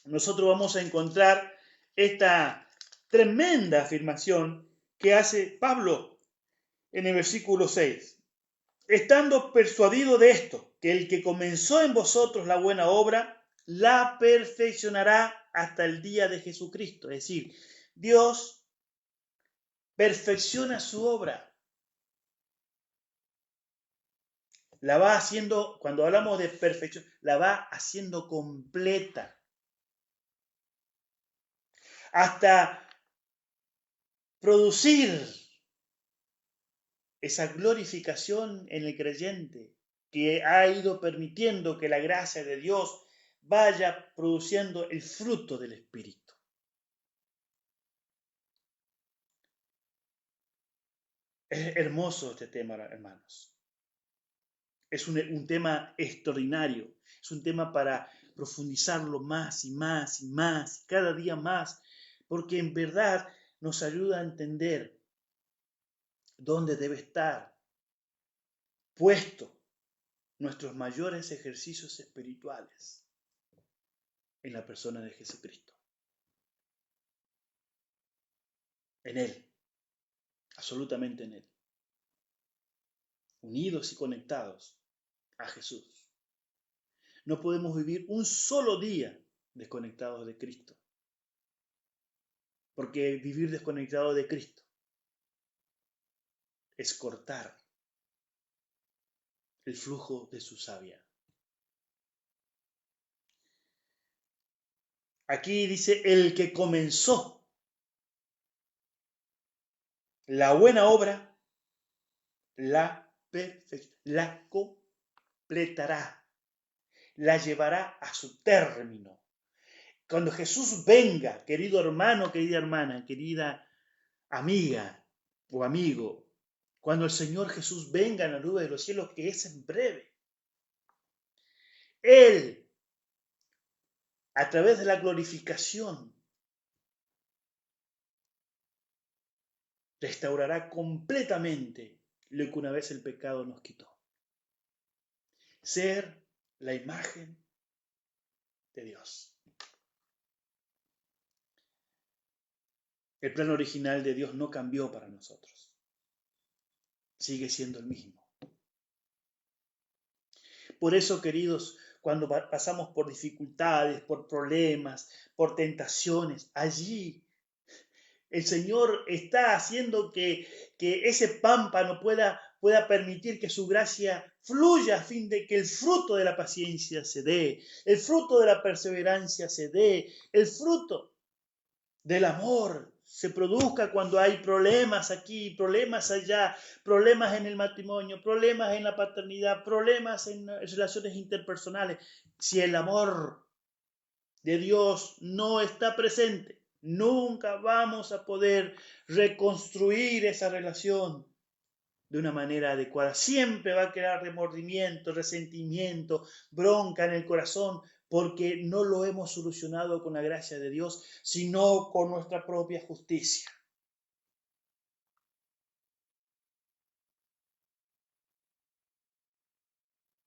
nosotros vamos a encontrar esta tremenda afirmación que hace Pablo en el versículo 6. Estando persuadido de esto, que el que comenzó en vosotros la buena obra, la perfeccionará hasta el día de Jesucristo. Es decir, Dios perfecciona su obra. La va haciendo, cuando hablamos de perfección, la va haciendo completa. Hasta producir esa glorificación en el creyente que ha ido permitiendo que la gracia de Dios vaya produciendo el fruto del Espíritu. Es hermoso este tema, hermanos. Es un tema extraordinario. Es un tema para profundizarlo más y más y más, cada día más, porque en verdad nos ayuda a entender dónde debe estar puesto nuestros mayores ejercicios espirituales en la persona de Jesucristo. En Él, absolutamente en Él. Unidos y conectados a Jesús. No podemos vivir un solo día desconectados de Cristo. Porque vivir desconectado de Cristo es cortar el flujo de su savia. Aquí dice, el que comenzó la buena obra, la completará, la llevará a su término. Cuando Jesús venga, querido hermano, querida hermana, querida amiga o amigo, cuando el Señor Jesús venga en la nube de los cielos, que es en breve, Él, a través de la glorificación, restaurará completamente lo que una vez el pecado nos quitó. Ser la imagen de Dios. El plan original de Dios no cambió para nosotros. Sigue siendo el mismo. Por eso, queridos, cuando pasamos por dificultades, por problemas, por tentaciones, allí el Señor está haciendo que ese pámpano pueda permitir que su gracia fluya a fin de que el fruto de la paciencia se dé, el fruto de la perseverancia se dé, el fruto del amor se produzca cuando hay problemas aquí, problemas allá, problemas en el matrimonio, problemas en la paternidad, problemas en relaciones interpersonales. Si el amor de Dios no está presente, nunca vamos a poder reconstruir esa relación de una manera adecuada. Siempre va a crear remordimiento, resentimiento, bronca en el corazón, porque no lo hemos solucionado con la gracia de Dios, sino con nuestra propia justicia.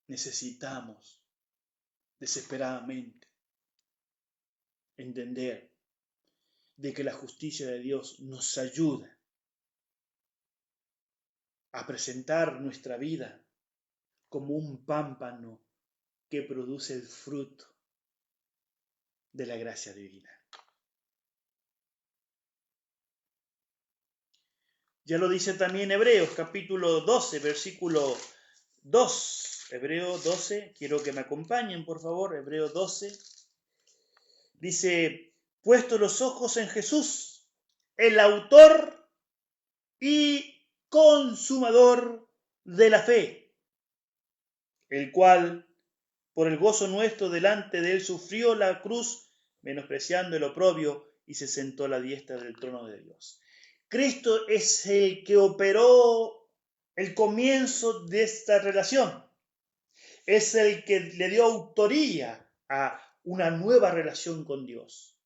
Necesitamos desesperadamente entender de que la justicia de Dios nos ayuda a presentar nuestra vida como un pámpano que produce el fruto de la gracia divina. Ya lo dice también Hebreos, capítulo 12, versículo 2. Hebreos 12, quiero que me acompañen, por favor. Hebreos 12. Dice, puesto los ojos en Jesús, el autor y consumador de la fe, el cual, por el gozo nuestro delante de él, sufrió la cruz, menospreciando el oprobio, y se sentó a la diestra del trono de Dios. Cristo es el que operó el comienzo de esta relación. Es el que le dio autoría a una nueva relación con Dios.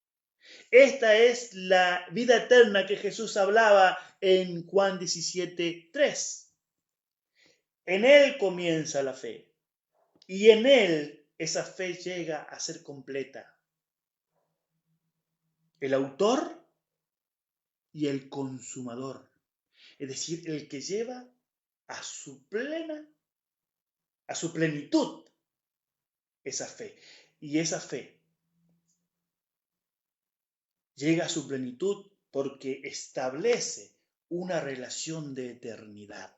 Esta es la vida eterna que Jesús hablaba en Juan 17:3. En Él comienza la fe y en Él esa fe llega a ser completa. El autor y el consumador, es decir, el que lleva a su plenitud esa fe. Y esa fe llega a su plenitud porque establece una relación de eternidad.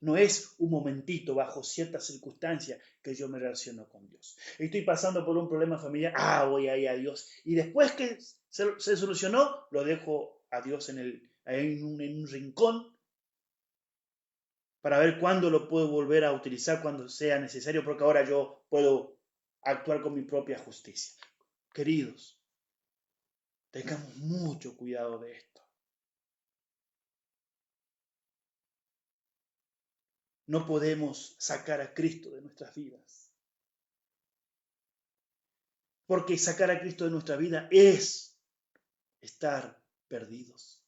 No es un momentito bajo ciertas circunstancias que yo me relaciono con Dios. Estoy pasando por un problema familiar, voy ahí a Dios. Y después que se solucionó, lo dejo a Dios en un rincón para ver cuándo lo puedo volver a utilizar cuando sea necesario, porque ahora yo puedo actuar con mi propia justicia. Queridos, tengamos mucho cuidado de esto. No podemos sacar a Cristo de nuestras vidas. Porque sacar a Cristo de nuestra vida es estar perdidos,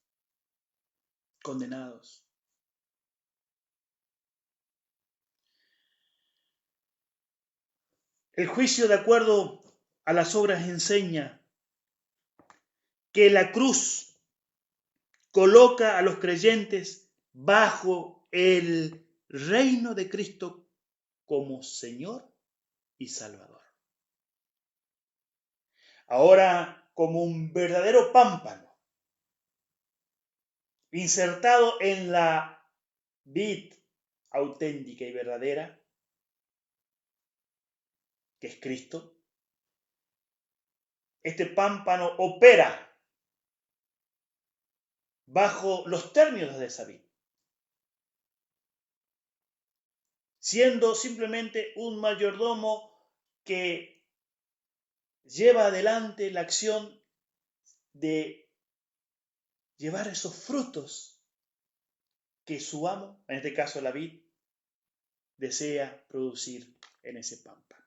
condenados. El juicio, de acuerdo a las obras, enseña que la cruz coloca a los creyentes bajo el reino de Cristo como Señor y Salvador. Ahora, como un verdadero pámpano, insertado en la vid auténtica y verdadera, que es Cristo, este pámpano opera bajo los términos de esa vid, siendo simplemente un mayordomo que lleva adelante la acción de llevar esos frutos que su amo, en este caso la vid, desea producir en ese pámpano.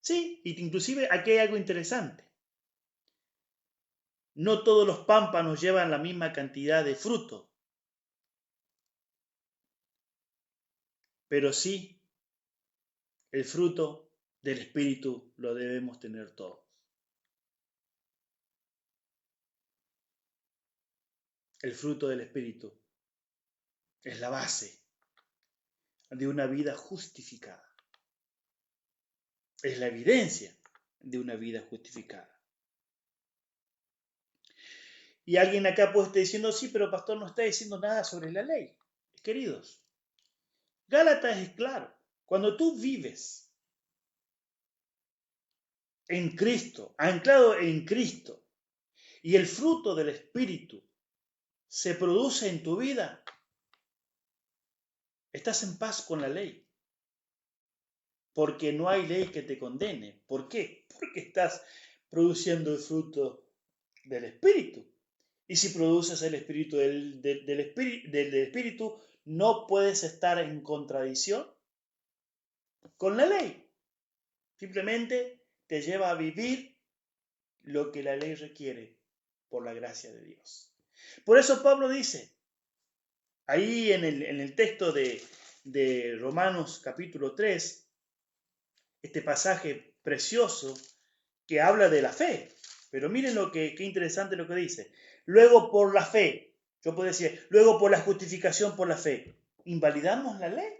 Sí, inclusive aquí hay algo interesante. No todos los pámpanos llevan la misma cantidad de fruto, pero sí el fruto del Espíritu lo debemos tener todos. El fruto del Espíritu es la base de una vida justificada. Es la evidencia de una vida justificada. Y alguien acá puede estar diciendo, sí, pero pastor no está diciendo nada sobre la ley. Queridos, Gálatas es claro. Cuando tú vives en Cristo, anclado en Cristo, y el fruto del Espíritu se produce en tu vida, estás en paz con la ley. Porque no hay ley que te condene. ¿Por qué? Porque estás produciendo el fruto del Espíritu. Y si produces el espíritu del Espíritu, no puedes estar en contradicción con la ley. Simplemente te lleva a vivir lo que la ley requiere por la gracia de Dios. Por eso Pablo dice, ahí en el texto de Romanos capítulo 3, este pasaje precioso que habla de la fe. Pero miren qué interesante lo que dice. Luego por la fe, yo puedo decir, luego por la justificación por la fe, ¿invalidamos la ley?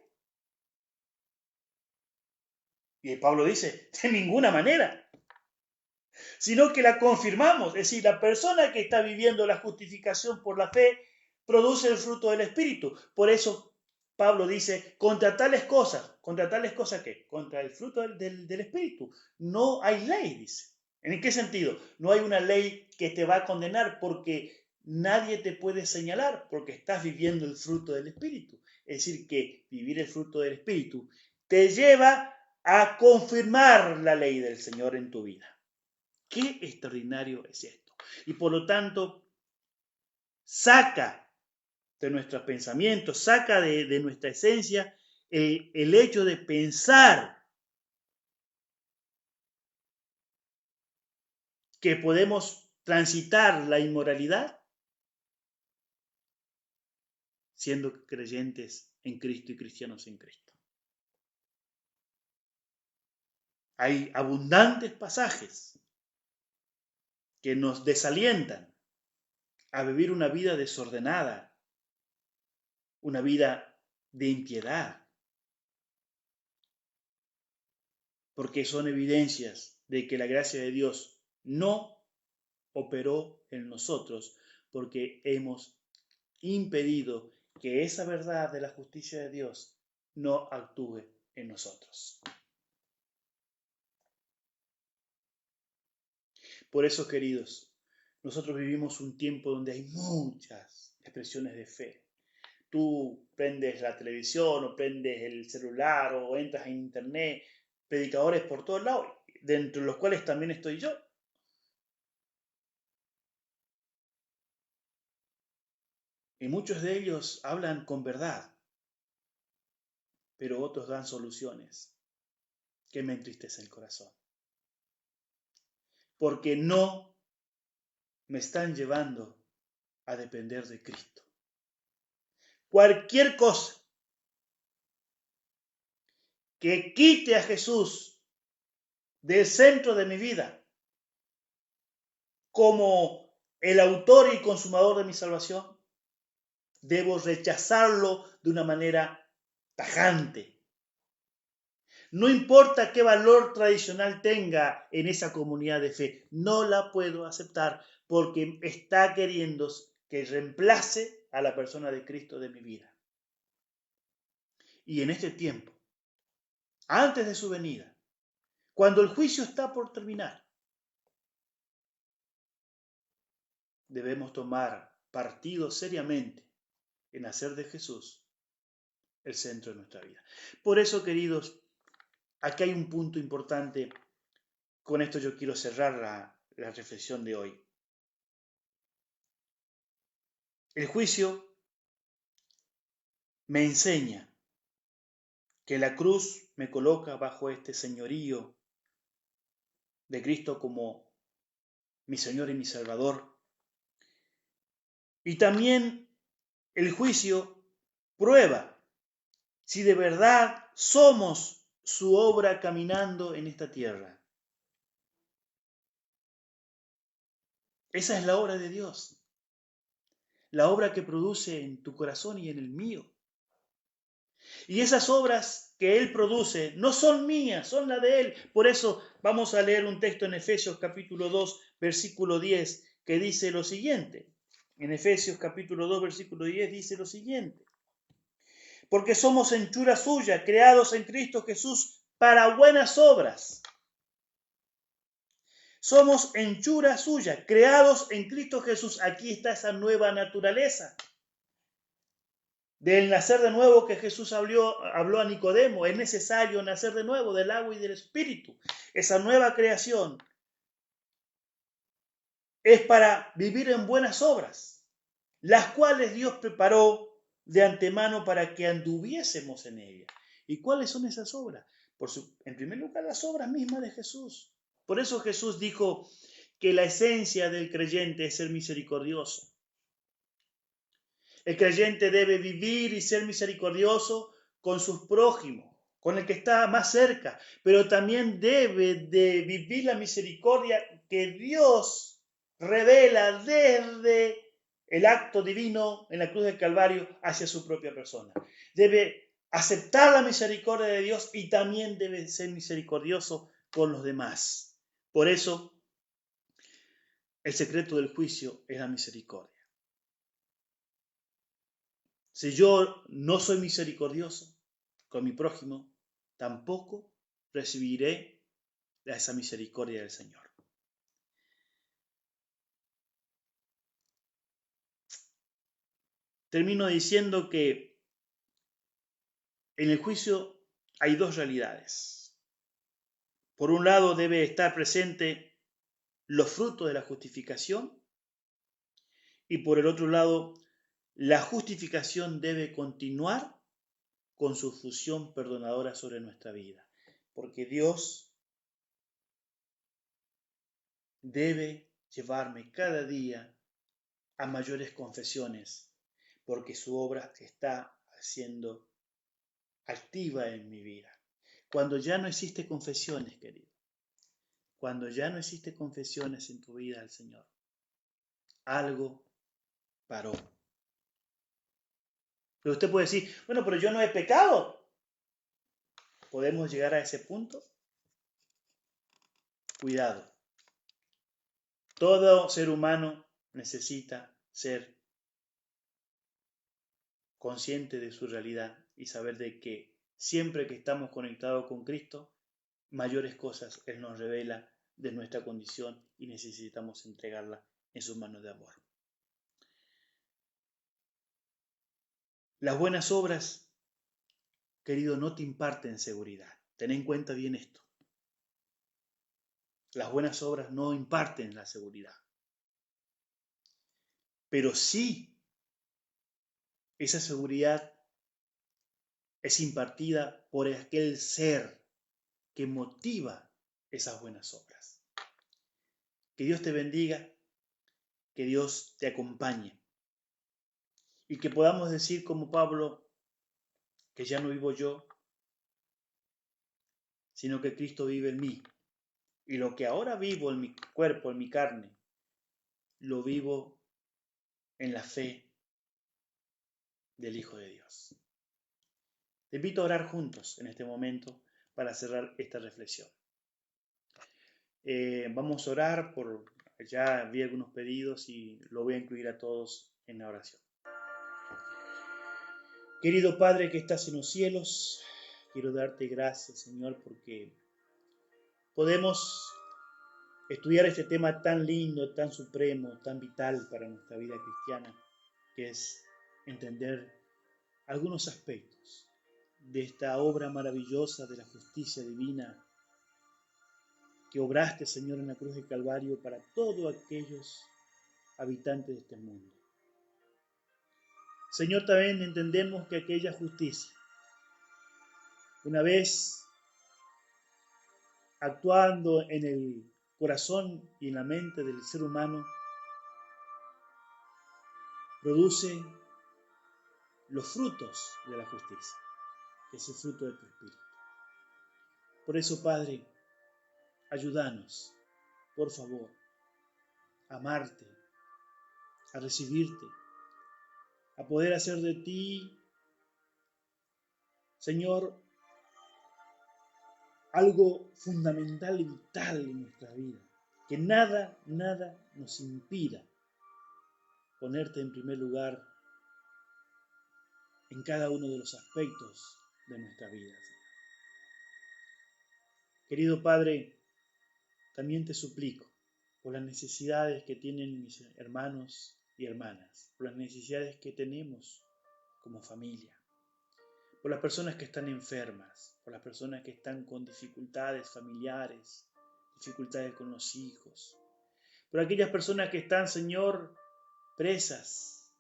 Y Pablo dice, de ninguna manera, sino que la confirmamos. Es decir, la persona que está viviendo la justificación por la fe produce el fruto del Espíritu. Por eso Pablo dice, ¿contra tales cosas qué? Contra el fruto del Espíritu. No hay ley, dice. ¿En qué sentido? No hay una ley que te va a condenar porque nadie te puede señalar porque estás viviendo el fruto del Espíritu. Es decir, que vivir el fruto del Espíritu te lleva a confirmar la ley del Señor en tu vida. Qué extraordinario es esto. Y por lo tanto, saca de nuestros pensamientos, saca de nuestra esencia el hecho de pensar que podemos transitar la inmoralidad siendo creyentes en Cristo y cristianos en Cristo. Hay abundantes pasajes que nos desalientan a vivir una vida desordenada, una vida de impiedad, porque son evidencias de que la gracia de Dios no operó en nosotros, porque hemos impedido que esa verdad de la justicia de Dios no actúe en nosotros. Por eso, queridos, nosotros vivimos un tiempo donde hay muchas expresiones de fe. Tú prendes la televisión o prendes el celular o entras en internet, predicadores por todos lados, dentro de los cuales también estoy yo. Y muchos de ellos hablan con verdad, pero otros dan soluciones que me entristecen el corazón. Porque no me están llevando a depender de Cristo. Cualquier cosa que quite a Jesús del centro de mi vida como el autor y consumador de mi salvación, debo rechazarlo de una manera tajante. No importa qué valor tradicional tenga en esa comunidad de fe, no la puedo aceptar porque está queriendo que reemplace a la persona de Cristo de mi vida. Y en este tiempo, antes de su venida, cuando el juicio está por terminar, debemos tomar partido seriamente en hacer de Jesús el centro de nuestra vida. Por eso, queridos, aquí hay un punto importante. Con esto yo quiero cerrar la reflexión de hoy. El juicio me enseña que la cruz me coloca bajo este señorío de Cristo como mi Señor y mi Salvador. Y también el juicio prueba si de verdad somos su obra caminando en esta tierra. Esa es la obra de Dios. la obra que produce en tu corazón y en el mío. Y esas obras que Él produce no son mías, son las de Él. Por eso vamos a leer un texto en Efesios capítulo 2, versículo 10, que dice lo siguiente. En Efesios capítulo 2, versículo 10 dice lo siguiente. Porque somos hechura suya, creados en Cristo Jesús para buenas obras. Somos hechura suya, creados en Cristo Jesús. Aquí está esa nueva naturaleza. Del nacer de nuevo que Jesús habló a Nicodemo. Es necesario nacer de nuevo del agua y del espíritu. Esa nueva creación es para vivir en buenas obras, las cuales Dios preparó de antemano para que anduviésemos en ellas. ¿Y cuáles son esas obras? En primer lugar, las obras mismas de Jesús. Por eso Jesús dijo que la esencia del creyente es ser misericordioso. El creyente debe vivir y ser misericordioso con sus prójimos, con el que está más cerca, pero también debe de vivir la misericordia que Dios revela desde el acto divino en la cruz del Calvario hacia su propia persona. Debe aceptar la misericordia de Dios y también debe ser misericordioso con los demás. Por eso, el secreto del juicio es la misericordia. Si yo no soy misericordioso con mi prójimo, tampoco recibiré esa misericordia del Señor. Termino diciendo que en el juicio hay dos realidades. Por un lado debe estar presente los frutos de la justificación y por el otro lado la justificación debe continuar con su fusión perdonadora sobre nuestra vida. Porque Dios debe llevarme cada día a mayores confesiones, porque su obra está siendo activa en mi vida. Cuando ya no existe confesiones, querido, cuando ya no existe confesiones en tu vida al Señor, algo paró. Pero usted puede decir, bueno, pero yo no he pecado. ¿Podemos llegar a ese punto? Cuidado. Todo ser humano necesita ser consciente de su realidad y saber de que siempre que estamos conectados con Cristo, mayores cosas Él nos revela de nuestra condición y necesitamos entregarla en sus manos de amor. Las buenas obras, querido, no te imparten seguridad. Ten en cuenta bien esto. Las buenas obras no imparten la seguridad. Pero sí, esa seguridad es impartida por aquel ser que motiva esas buenas obras. Que Dios te bendiga, que Dios te acompañe y que podamos decir como Pablo que ya no vivo yo, sino que Cristo vive en mí. Y lo que ahora vivo en mi cuerpo, en mi carne, lo vivo en la fe del Hijo de Dios. Te invito a orar juntos en este momento para cerrar esta reflexión. Vamos a orar por, ya vi algunos pedidos y lo voy a incluir a todos en la oración. Querido Padre que estás en los cielos, quiero darte gracias, Señor, porque podemos estudiar este tema tan lindo, tan supremo, tan vital para nuestra vida cristiana, que es entender algunos aspectos de esta obra maravillosa de la justicia divina que obraste, Señor, en la cruz del Calvario para todos aquellos habitantes de este mundo. Señor, también entendemos que aquella justicia, una vez actuando en el corazón y en la mente del ser humano, produce los frutos de la justicia, que es el fruto de tu Espíritu. Por eso, Padre, ayúdanos, por favor, a amarte, a recibirte, a poder hacer de ti, Señor, algo fundamental y vital en nuestra vida. Que nada nos impida ponerte en primer lugar en cada uno de los aspectos de nuestra vida, Señor. Querido Padre, también te suplico por las necesidades que tienen mis hermanos y hermanas, por las necesidades que tenemos como familia, por las personas que están enfermas, por las personas que están con dificultades familiares, dificultades con los hijos, por aquellas personas que están, Señor, presas,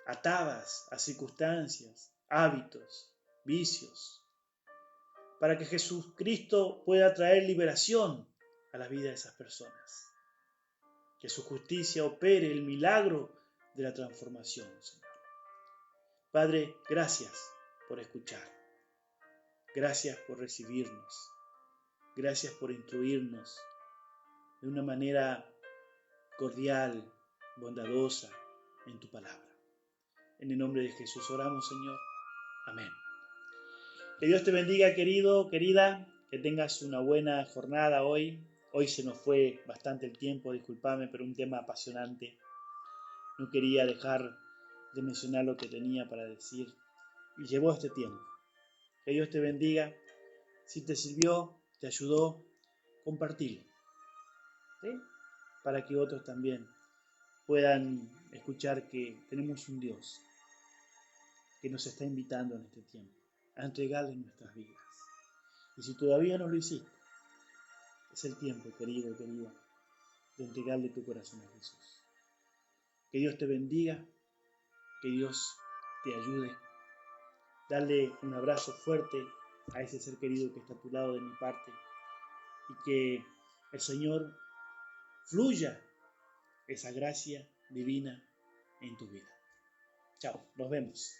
atadas a circunstancias, hábitos, vicios, para que Jesucristo pueda traer liberación a la vida de esas personas. Que su justicia opere el milagro de la transformación, Señor. Padre, gracias por escuchar. Gracias por recibirnos. Gracias por instruirnos de una manera cordial, bondadosa en tu palabra. En el nombre de Jesús oramos, Señor. Amén. Que Dios te bendiga, querido, querida. Que tengas una buena jornada hoy. Hoy se nos fue bastante el tiempo, discúlpame, pero un tema apasionante. No quería dejar de mencionar lo que tenía para decir y llevó este tiempo. Que Dios te bendiga. Si te sirvió, te ayudó, compartilo, ¿sí? Para que otros también puedan escuchar que tenemos un Dios que nos está invitando en este tiempo a entregarle nuestras vidas. Y si todavía no lo hiciste, es el tiempo, querido, querida, de entregarle tu corazón a Jesús. Que Dios te bendiga, que Dios te ayude. Dale un abrazo fuerte a ese ser querido que está a tu lado de mi parte y que el Señor fluya esa gracia divina en tu vida. Chao, nos vemos.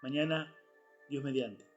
Mañana, Dios mediante.